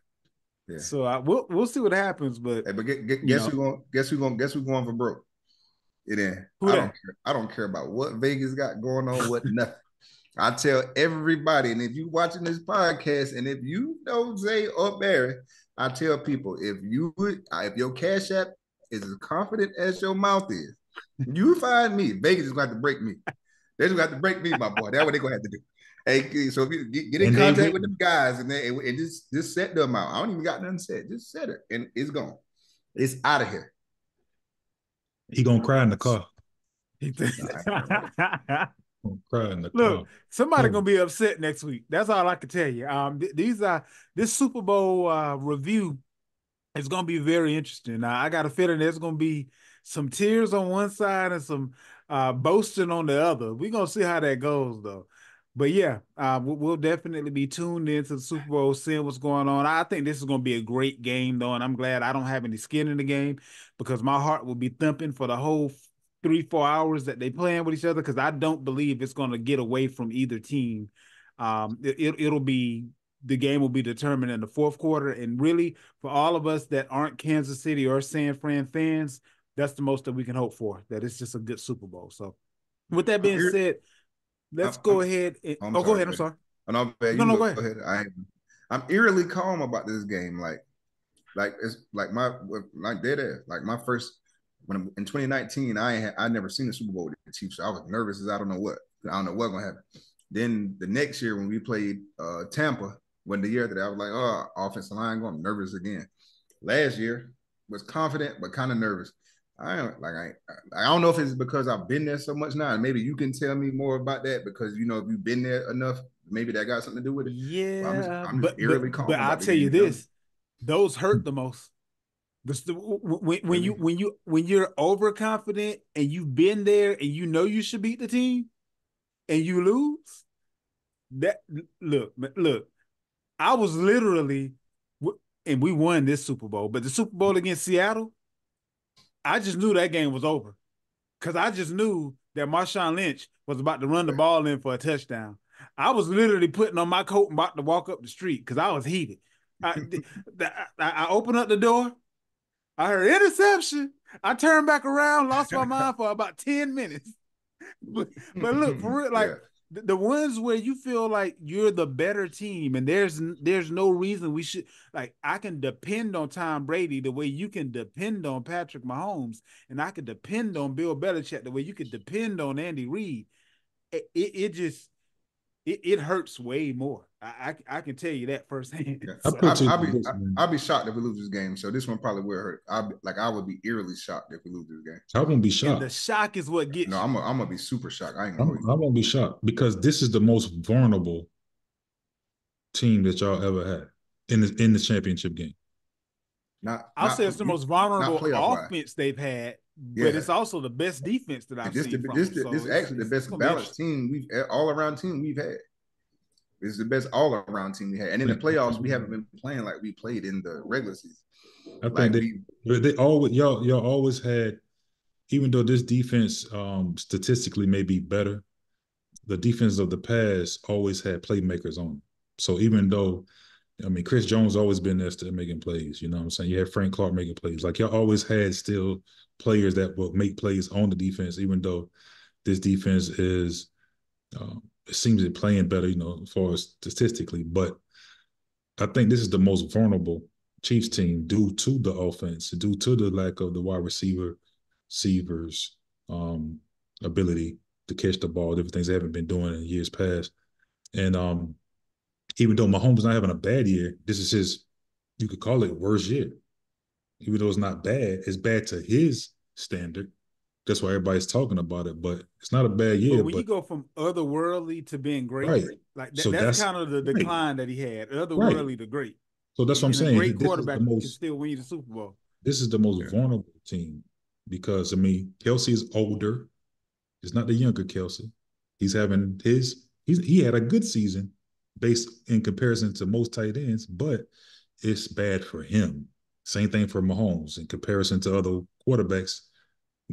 Yeah. So we'll see what happens, but Hey, but you know guess who going for broke? It ain't. who that? I don't care about what Vegas got going on, what nothing. I tell everybody, and if you watching this podcast, and if you know Zay or Barry, I tell people if your cash app is as confident as your mouth is, you find me. Vegas is going to have to break me. They're just going to have to break me, my boy. That's what they're going to have to do. Hey, so if you get in And they contact with win. them guys and just set them out. I don't even got nothing said. Just set it, and it's gone. It's out of here. He gonna cry in the car. Nah, I ain't gonna Gonna cry in the Look, car. somebody Oh, gonna be upset next week. That's all I can tell you. These are this Super Bowl review is gonna be very interesting. Now, I got a feeling there's gonna be some tears on one side and some boasting on the other. We're gonna see how that goes, though. But yeah, we'll definitely be tuned into the Super Bowl, seeing what's going on. I think this is gonna be a great game, though, and I'm glad I don't have any skin in the game because my heart will be thumping for the whole 3-4 hours that they playing with each other, because I don't believe it's going to get away from either team. It'll be, the game will be determined in the fourth quarter, and really for all of us that aren't Kansas City or San Fran fans, that's the most that we can hope for. That it's just a good Super Bowl. So, with that being said, let's go ahead. Go ahead. I'm sorry. No, bad. No, You no, can go go ahead. ahead. I'm eerily calm about this game. Like it's like my dead ass. Like my first when in 2019, I never seen the Super Bowl with the Chiefs. So I was nervous as I don't know what. I don't know what's gonna happen. Then the next year when we played Tampa, when the year that I was like, oh, offensive line going nervous again. Last year was confident but kind of nervous. I don't know if it's because I've been there so much now. And maybe you can tell me more about that because you know if you've been there enough, maybe that got something to do with it. Yeah, I'm just eerily calm I'll about the tell you game. this: those hurt the most. When you're overconfident and you've been there and you know you should beat the team and you lose, that look, I was literally, and we won this Super Bowl, but the Super Bowl against Seattle, I just knew that game was over because I just knew that Marshawn Lynch was about to run the ball in for a touchdown. I was literally putting on my coat and about to walk up the street because I was heated. I opened up the door. I heard interception. I turned back around, lost my mind for about 10 minutes. But look, for real, like Yeah. the ones where you feel like you're the better team and there's no reason we should, like, I can depend on Tom Brady the way you can depend on Patrick Mahomes, and I can depend on Bill Belichick the way you could depend on Andy Reid. It just it hurts way more. I can tell you that firsthand. Yeah. I So, put you I'll be shocked if we lose this game. So this one probably will hurt. I would be eerily shocked if we lose this game. I won't be and the shocked. shock is what No, gets you. I'm gonna be super shocked. I ain't gonna I'm, hold you. I won't be shocked because this is the most vulnerable team that y'all ever had in the championship game. I'll say it's the most vulnerable playoff wise. offense they've had, but Yeah. it's also the best defense that I've seen from them. So This actually the best balanced team all around team we've had. This is the best all around team we had. And in the playoffs, we haven't been playing like we played in the regular season. I think they always y'all always had, even though this defense statistically may be better, the defense of the past always had playmakers on. So even though, I mean, Chris Jones always been there still making plays. You know what I'm saying? You had Frank Clark making plays. Like y'all always had still players that will make plays on the defense, even though this defense is it seems to be playing better, you know, as far as statistically. But I think this is the most vulnerable Chiefs team due to the offense, due to the lack of the wide receivers ability to catch the ball, different things they haven't been doing in years past. And even though Mahomes not having a bad year, this is his, you could call it worst year. Even though it's not bad, it's bad to his standard. That's why everybody's talking about it, but it's not a bad year. But when you go from otherworldly to being great, right, like so that's kind of the right. decline that he had, Right. otherworldly to great. So that's what I'm And a saying. great quarterback can still win you the Super Bowl. This is the most vulnerable team because, I mean, Kelsey is older. It's not the younger Kelsey. He's having he had a good season based in comparison to most tight ends, but it's bad for him. Same thing for Mahomes in comparison to other quarterbacks.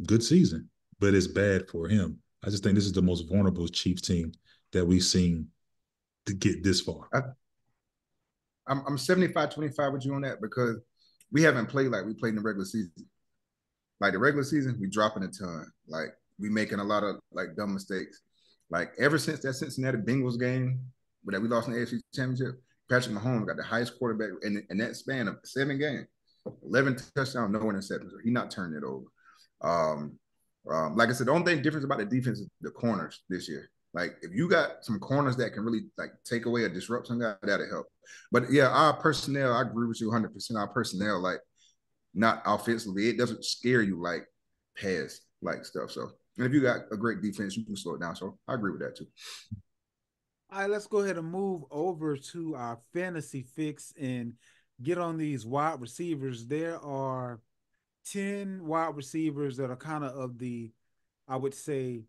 Good season, but it's bad for him. I just think this is the most vulnerable Chiefs team that we've seen to get this far. I'm 75-25 with you on that because we haven't played like we played in the regular season. Like the regular season, we dropping a ton. Like we making a lot of like dumb mistakes. Like ever since that Cincinnati Bengals game that we lost in the AFC Championship, Patrick Mahomes got the highest quarterback in that span of 7 games, 11 touchdowns, no interceptions. He not turning it over. Like I said, the only difference about the defense is the corners this year. Like if you got some corners that can really like take away or disrupt some guy, that'll help. But yeah, our personnel, I agree with you 100%. Our personnel, like not offensively, it doesn't scare you like pass like stuff. So and if you got a great defense, you can slow it down. So I agree with that too. All right, let's go ahead and move over to our fantasy fix and get on these wide receivers. There are 10 wide receivers that are kind of the, I would say,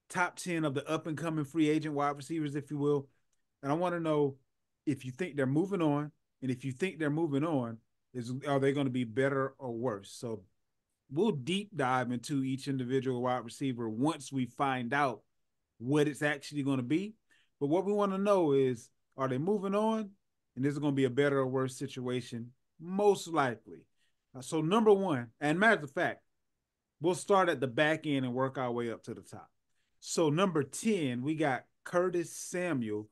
top 10 of the up and coming free agent wide receivers, if you will. And I want to know if you think they're moving on, and if you think they're moving on, are they going to be better or worse? So we'll deep dive into each individual wide receiver once we find out what it's actually going to be. But what we want to know is, are they moving on? And is it going to be a better or worse situation? Most likely. So number one, and matter of fact, we'll start at the back end and work our way up to the top. So number 10, we got Curtis Samuel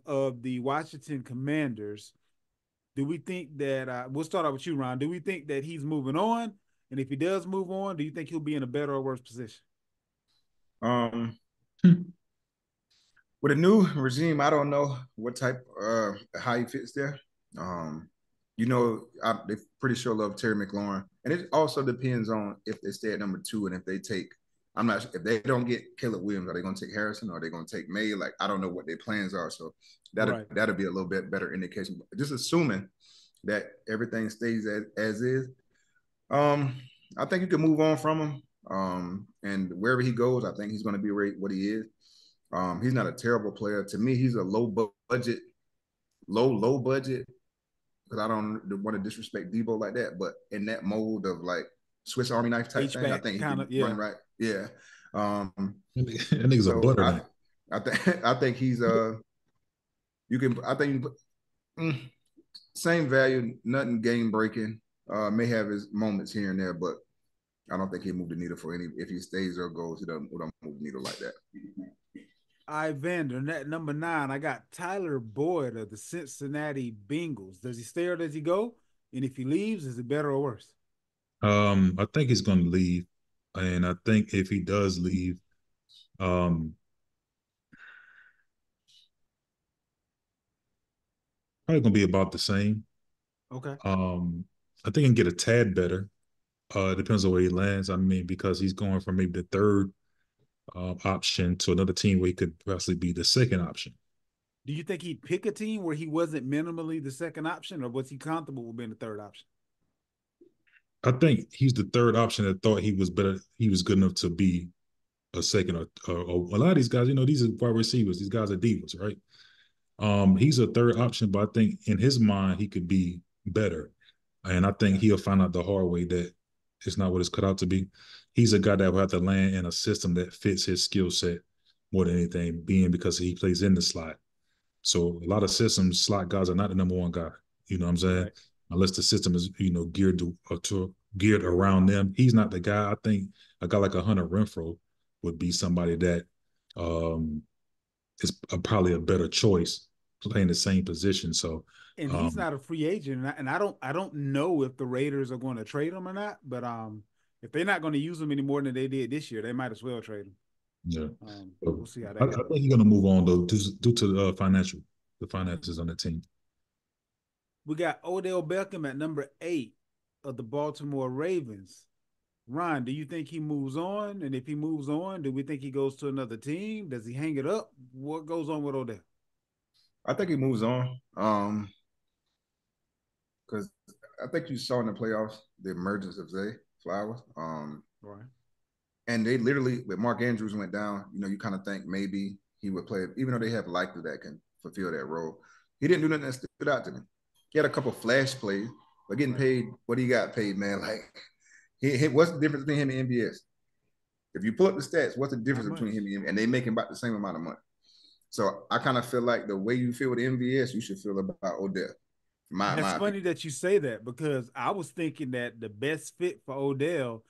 of the Washington Commanders. Do we think that we'll start out with you, Ron? Do we think that he's moving on? And if he does move on, do you think he'll be in a better or worse position? Um, with a new regime, I don't know what type how he fits there. Um, they're pretty sure love Terry McLaurin, and it also depends on if they stay at number 2 and if they take. I'm not if they don't get Caleb Williams, are they going to take Harrison or are they going to take May? Like I don't know what their plans are, so that'll be a little bit better indication. But just assuming that everything stays as is, I think you can move on from him. And wherever he goes, I think he's going to be what he is. He's not a terrible player. To me, he's a low budget, because I don't want to disrespect Debo like that, but in that mold of like Swiss Army knife type thing, I think he can run right. Yeah. That nigga's a butter knife. I think he's same value, nothing game breaking. May have his moments here and there, but I don't think he'll move the needle for any. If he stays or goes, he don't move the needle like that. Vander, at number 9, I got Tyler Boyd of the Cincinnati Bengals. Does he stay or does he go? And if he leaves, is it better or worse? I think he's going to leave, and I think if he does leave, probably going to be about the same. Okay. I think he can get a tad better. It depends on where he lands. I mean, because he's going from maybe the third option to another team where he could possibly be the second option. Do you think he'd pick a team where he wasn't minimally the second option, or was he comfortable with being the third option? I think he's the third option that thought he was better. He was good enough to be a second or a lot of these guys, these are wide receivers. These guys are divas, right? He's a third option, but I think in his mind he could be better. And I think he'll find out the hard way that it's not what it's cut out to be. He's a guy that will have to land in a system that fits his skill set more than anything, being because he plays in the slot. So a lot of systems, slot guys are not the number one guy. You know what I'm saying? Right. Unless the system is, geared around them. He's not the guy. I think a guy like a Hunter Renfrow would be somebody that is probably a better choice playing the same position. So, and he's not a free agent, and I don't know if the Raiders are going to trade him or not. But if they're not going to use him any more than they did this year, they might as well trade him. Yeah, we'll see how that goes. I think he's going to move on though, due to the finances on the team. We got Odell Beckham at number 8 of the Baltimore Ravens. Ron, do you think he moves on? And if he moves on, do we think he goes to another team? Does he hang it up? What goes on with Odell? I think he moves on. Because I think you saw in the playoffs the emergence of Zay Flowers. Right. And they literally, with Mark Andrews went down, you kind of think maybe he would play, even though they have likely that can fulfill that role. He didn't do nothing that stood out to me. He had a couple flash plays, but getting paid what he got paid, man. Like, what's the difference between him and MVS? If you pull up the stats, what's the difference between him and MVS? And they make him about the same amount of money. So I kind of feel like the way you feel with MVS, you should feel about Odell. It's funny that you say that, because I was thinking that the best fit for Odell,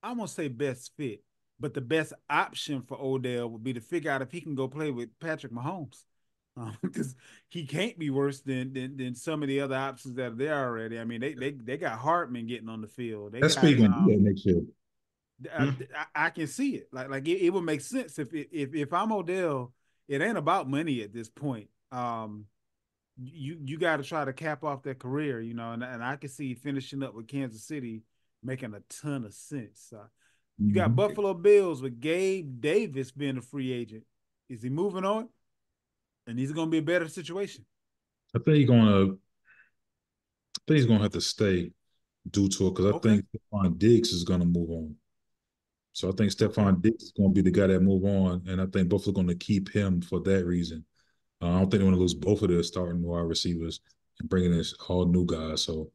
I won't say best fit, but the best option for Odell would be to figure out if he can go play with Patrick Mahomes. Because he can't be worse than some of the other options that are there already. I mean, they got Hartman getting on the field. That's what you're gonna do next year. I can see it. Like it would make sense if I'm Odell. It ain't about money at this point. You got to try to cap off their career, and I can see finishing up with Kansas City making a ton of sense. You got Buffalo Bills with Gabe Davis being a free agent. Is he moving on? And he's going to be a better situation. I think he's going to have to stay due to it, because I think Stephon Diggs is going to move on. So I think Stephon Diggs is going to be the guy that move on, and I think Buffalo's going to keep him for that reason. I don't think they want to lose both of their starting wide receivers and bringing in all new guys. So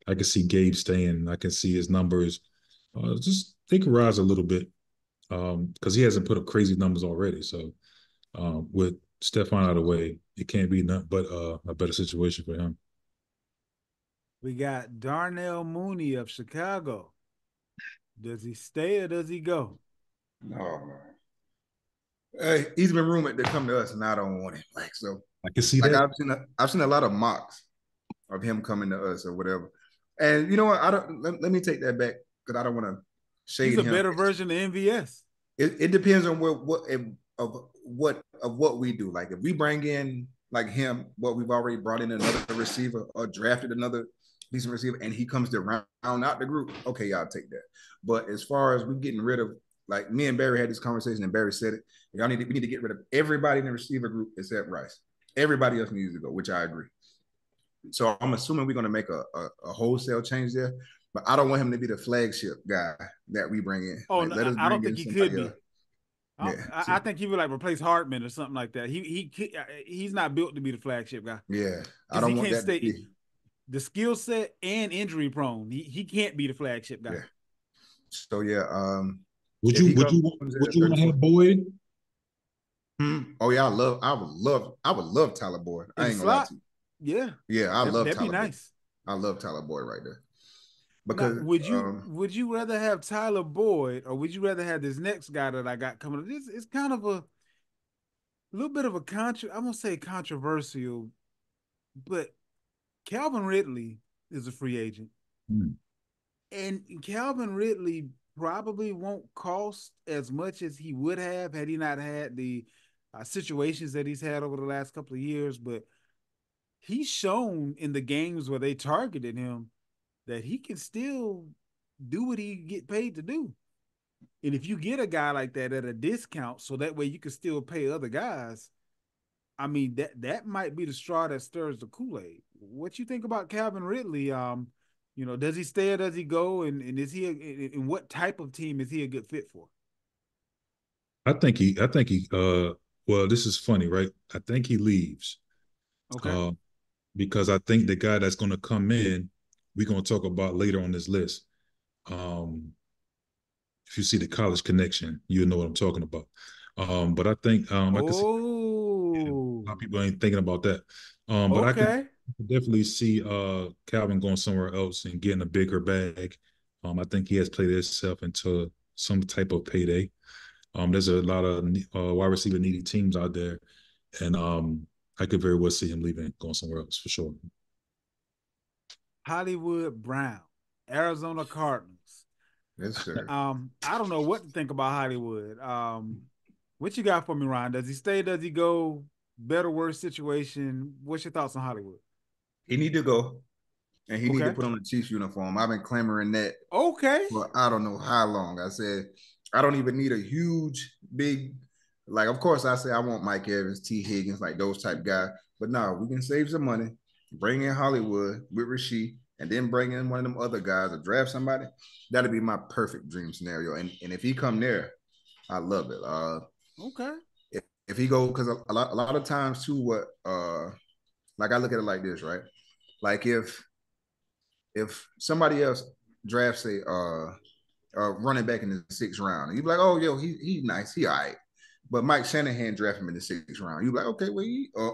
I can see Gabe staying. I can see his numbers Just they could rise a little bit because he hasn't put up crazy numbers already. So with Stefan out of the way, it can't be nothing but a better situation for him. We got Darnell Mooney of Chicago. Does he stay or does he go? No, man. Hey, he's been rumored to come to us, and I don't want him. Like so, I can see like that. I've seen a lot of mocks of him coming to us or whatever. And you know what? I don't. Let me take that back because I don't want to He's shade a him. better version of MVS. It depends on what we do. Like if we bring in like him, what we've already brought in another receiver or drafted another decent receiver, and he comes to round out the group. Okay, y'all take that. But as far as we getting rid of, like me and Barry had this conversation, and Barry said it. We need to get rid of everybody in the receiver group except Rice. Everybody else needs to go, which I agree. So I'm assuming we're going to make a wholesale change there, but I don't want him to be the flagship guy that we bring in. Oh, Like, no, let us I don't bring think in he could somebody else. be. Yeah. I think he would like replace Hartman or something like that. He's not built to be the flagship guy. Yeah. I Because he don't want can't that to stay be. the skill set and injury prone. He can't be the flagship guy. Yeah. So yeah. Would If you he would comes you would at you want to 34. have Boyd Oh yeah, I would love Tyler Boyd. In I the ain't gonna lie slot, to you. yeah, Yeah, I love that'd be Tyler Boyd. nice. I love Tyler Boyd right there. Now, Because would you rather have Tyler Boyd or would you rather have this next guy that I got coming up? This is kind of a little bit of a I'm gonna say controversial, but Calvin Ridley is a free agent. Hmm. And Calvin Ridley probably won't cost as much as he would have had he not had the situations that he's had over the last couple of years. But he's shown in the games where they targeted him that he can still do what he get paid to do. And if you get a guy like that at a discount, so that way you can still pay other guys, I mean that might be the straw that stirs the Kool-Aid. What you think about Calvin Ridley? Does he stay or does he go? And is and what type of team is he a good fit for? I think he well, this is funny, right? I think he leaves. Okay. Uh because I think the guy that's gonna come in, we're gonna talk about later on this list. Um if you see the college connection, you know what I'm talking about. But I think I could see yeah, a lot of Oh, people ain't thinking about that. But okay. I could definitely see Calvin going somewhere else and getting a bigger bag. I think he has played himself into some type of payday. There's a lot of wide receiver needy teams out there, and I could very well see him leaving, going somewhere else for sure. Hollywood Brown, Arizona Cardinals. yes, sir. I don't know what to think about Hollywood. What you got for me, Ryan? Does he stay? Does he go? Better, worse situation? What's your thoughts on Hollywood? He need to go, and he need to Okay. put on the Chiefs uniform. I've been clamoring that Okay. for I don't know how long. I said I don't even need a huge, big, like. Of course, I say I want Mike Evans, T. Higgins, like those type guys. But no, we can save some money, bring in Hollywood with Rasheed, and then bring in one of them other guys or draft somebody. That'd be my perfect dream scenario. And if he come there, I love it. Okay. If he go, because a lot of times too, what like I look at it like this, right? Like if somebody else drafts a running back in the sixth round, and you be like, oh yo, he nice, he all right. But Mike Shanahan drafted him in the sixth round. You be like, okay, well,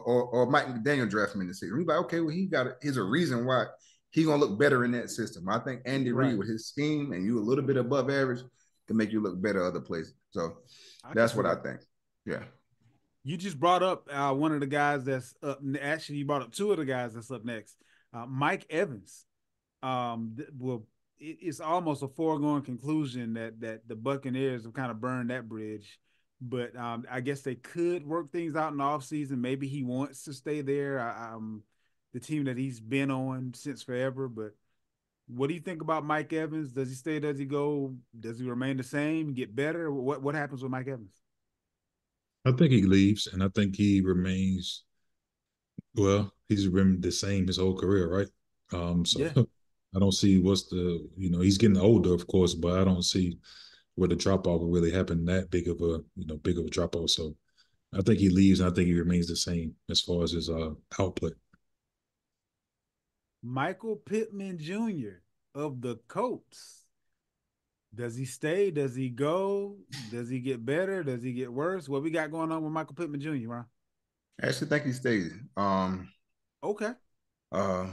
or Mike McDaniel drafted him in the sixth round. You be like, okay, well, he got here's a reason why he gonna look better in that system. I think Andy Reid Right. with his scheme and you a little bit above average can make you look better other places. So I can that's see what I that. think. Yeah. You just brought up one of the guys that's up. Actually, you brought up two of the guys that's up next. Mike Evans. Well, it's almost a foregone conclusion that the Buccaneers have kind of burned that bridge. But I guess they could work things out in the offseason. Maybe he wants to stay there. The team that he's been on since forever. But what do you think about Mike Evans? Does he stay? Does he go? Does he remain the same? Get better? What happens with Mike Evans? I think he leaves, and I think he remains. Well, he's been the same his whole career, right? So Yeah. I don't see what's the he's getting older, of course, but I don't see where the drop off will really happen that big of a drop off. So I think he leaves, and I think he remains the same as far as his output. Michael Pittman Jr. of the Colts. Does he stay? Does he go? Does he get better? Does he get worse? What we got going on with Michael Pittman Jr., Ron? I actually think he stays. Okay. Uh,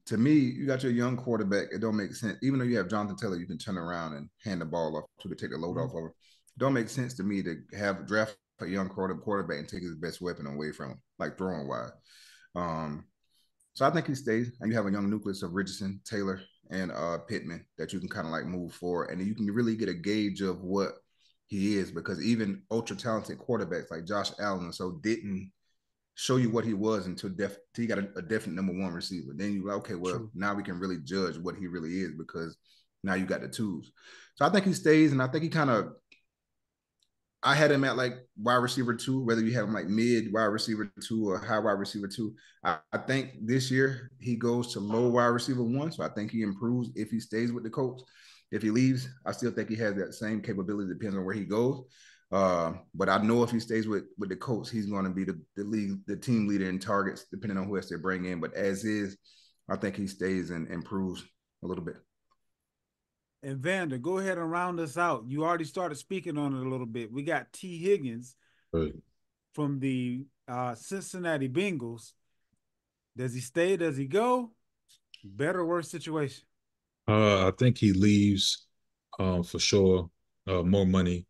to me, you got your young quarterback. It don't make sense. Even though you have Jonathan Taylor, you can turn around and hand the ball off to take the load off of him. It don't make sense to me to have draft a young quarterback and take his best weapon away from him, like throwing wise. Um, so I think he stays, and you have a young nucleus of Richardson, Taylor, and Pittman that you can kind of like move forward, and you can really get a gauge of what he is, because even ultra talented quarterbacks like Josh Allen and so didn't show you what he was until he got a definite number one receiver. Then you like, okay, well, True. now we can really judge what he really is, because now you got the tools. So I think he stays, and I think he kind of, I had him at like wide receiver 2, whether you have him like mid wide receiver 2 or high wide receiver 2. I think this year he goes to low wide receiver 1. So I think he improves if he stays with the Colts. If he leaves, I still think he has that same capability. Depends on where he goes. But I know if he stays with the Colts, he's going to be the team leader in targets, depending on who else they bring in. But as is, I think he stays and improves a little bit. And Vander, go ahead and round us out. You already started speaking on it a little bit. We got T. Higgins Right. from the Cincinnati Bengals. Does he stay? Does he go? Better or worse situation? I think he leaves for sure. More money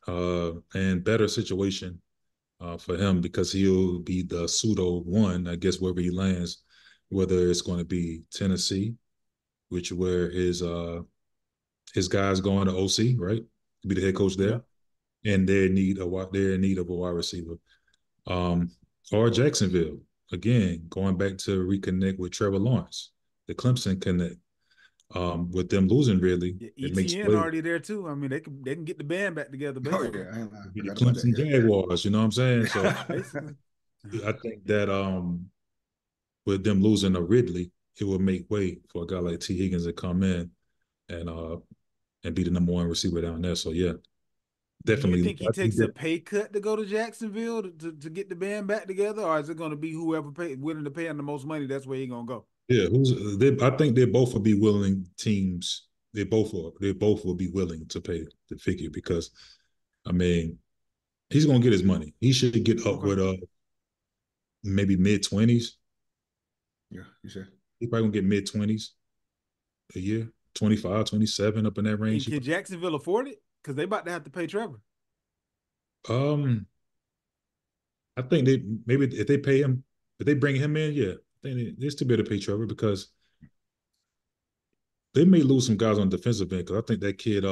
and better situation for him because he'll be the pseudo one, I guess, wherever he lands, whether it's going to be Tennessee, which where his guys going to OC, right? To be the head coach there, Yep. and they're in need of a wide receiver. Um, or Jacksonville, again, going back to reconnect with Trevor Lawrence, the Clemson connect. With them losing, really, Yeah, it makes ETN way already there too. I mean, they can get the band back together Oh basically. yeah, I to be the forgot about that. Clemson Jaguars. You know what I'm saying? So Yeah. Basically. I think that with them losing a Ridley, it will make way for a guy like T. Higgins to come in and uh and be the number one receiver down there. So yeah, Do you definitely. think he I think takes a that pay cut to go to Jacksonville to get the band back together, or is it going to be whoever willing to pay him the most money? That's where he gonna go. yeah, I think they both will be willing teams. They both will be willing to pay the figure because I mean he's gonna get his money. He should get up Okay. with maybe mid-20s. Yeah, you said. He probably gonna get mid-20s a year, 25, 27 up in that And range. can Jacksonville afford it? Because they about to have to pay Trevor. Um, I think they maybe if they pay him, if they bring him in, yeah, I think they still better pay Trevor because they may lose some guys on the defensive end. Because I think that kid,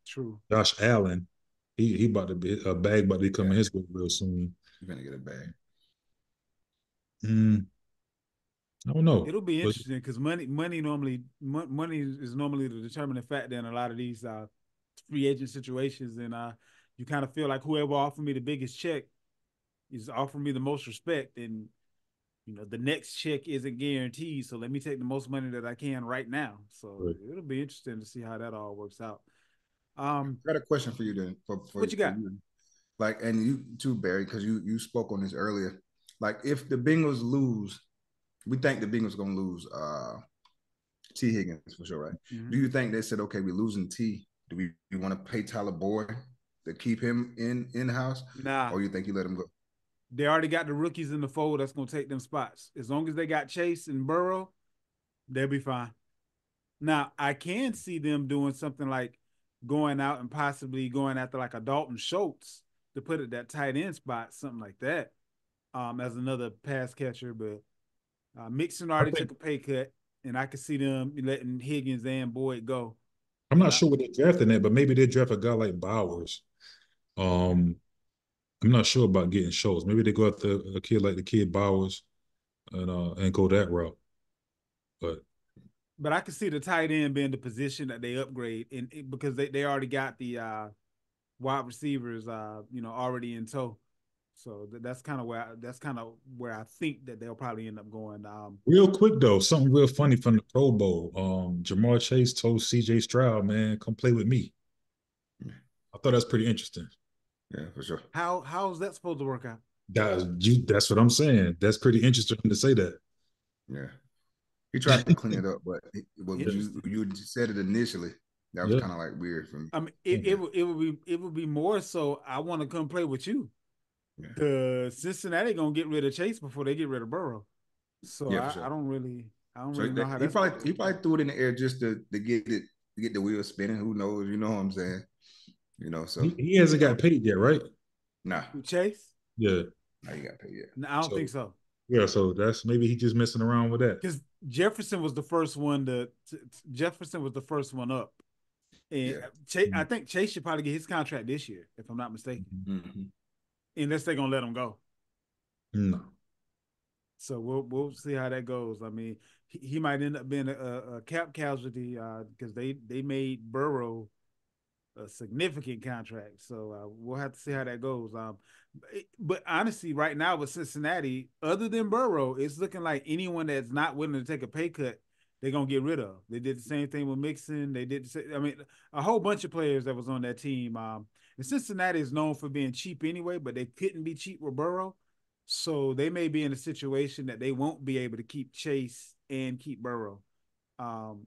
True. Josh Allen, he about to be a bag about to be Yeah, coming his way real soon. you're gonna get a bag. Mm, I don't know, It'll be but interesting because money is normally the determining factor in a lot of these free agent situations, and you kind of feel like whoever offered me the biggest check is offering me the most respect, and the next check isn't guaranteed. So let me take the most money that I can right now. So but it'll be interesting to see how that all works out. Um, I got a question for you then, what you for got? you, like, and you too, Barry, because you spoke on this earlier. Like, if the Bengals lose, we think the Bengals gonna lose T Higgins for sure, right? Mm-hmm. Do you think they said, okay, we're losing T? Do we want to pay Tyler Boyd to keep him in house, Nah, or you think you let him go? they already got the rookies in the fold that's gonna take them spots. As long as they got Chase and Burrow, they'll be fine. Now, I can see them doing something like going out and possibly going after like a Dalton Schultz to put at that tight end spot, something like that, as another pass catcher. But Mixon I already think took a pay cut, and I could see them letting Higgins and Boyd go. I'm And not sure what they're drafting at, but maybe they draft a guy like Bowers. Um, I'm not sure about getting Schultz. Maybe they go after a kid like the kid Bowers and go that route. But but I could see the tight end being the position that they upgrade, and because they already got the wide receivers, already in tow. So that's kind of where I think that they'll probably end up going. real quick though, something real funny from the Pro Bowl. Jamar Chase told CJ Stroud, man, come play with me. I thought that's pretty interesting. Yeah, for sure. How's that supposed to work out? That's what I'm saying. That's pretty interesting to say that. Yeah, he tried to clean it up, but Interesting. you said it initially. That was Yeah. kind of like weird for me. I mean, Yeah. it would be more so. I want to come play with you. Yeah. Cause Cincinnati gonna get rid of Chase before they get rid of Burrow. So Yeah, for sure. I don't So really know how he that's going. probably threw it in the air just to get the wheel spinning. Who knows? You know what I'm saying? You know, so He hasn't got paid yet, right? nah, Chase? Yeah. nah, you got paid yet. No, I don't So think so. yeah, so that's maybe he just messing around with that. Because Jefferson was the first one Jefferson was the first one up, and Yeah. I think Chase should probably get his contract this year, if I'm not mistaken, Mm-hmm. unless they're gonna let him go. No. So we'll see how that goes. I mean, he might end up being a cap casualty because they made Burrow a significant contract. So we'll have to see how that goes. But honestly, right now with Cincinnati, other than Burrow, it's looking like anyone that's not willing to take a pay cut, they're gonna get rid of. They did the same thing with Mixon. They did. I mean, a whole bunch of players that was on that team. And Cincinnati is known for being cheap anyway, but they couldn't be cheap with Burrow. So they may be in a situation that they won't be able to keep Chase and keep Burrow.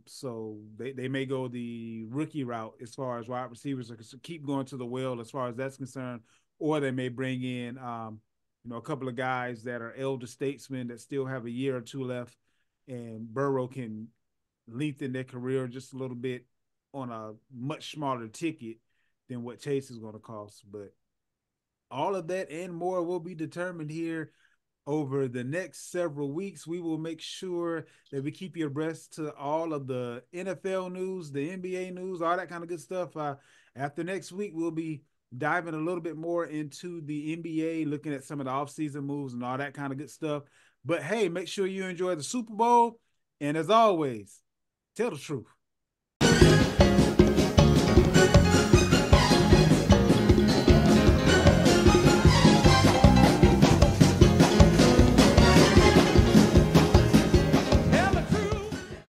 So they may go the rookie route as far as wide receivers are concerned, keep going to the well as far as that's concerned, or they may bring in a couple of guys that are elder statesmen that still have a year or two left, and Burrow can lengthen their career just a little bit on a much smaller ticket than what Chase is going to cost. But all of that and more will be determined here over the next several weeks. We will make sure that we keep you abreast to all of the NFL news, the NBA news, all that kind of good stuff. After next week, we'll be diving a little bit more into the NBA, looking at some of the offseason moves and all that kind of good stuff. But hey, make sure you enjoy the Super Bowl. And as always, tell the truth.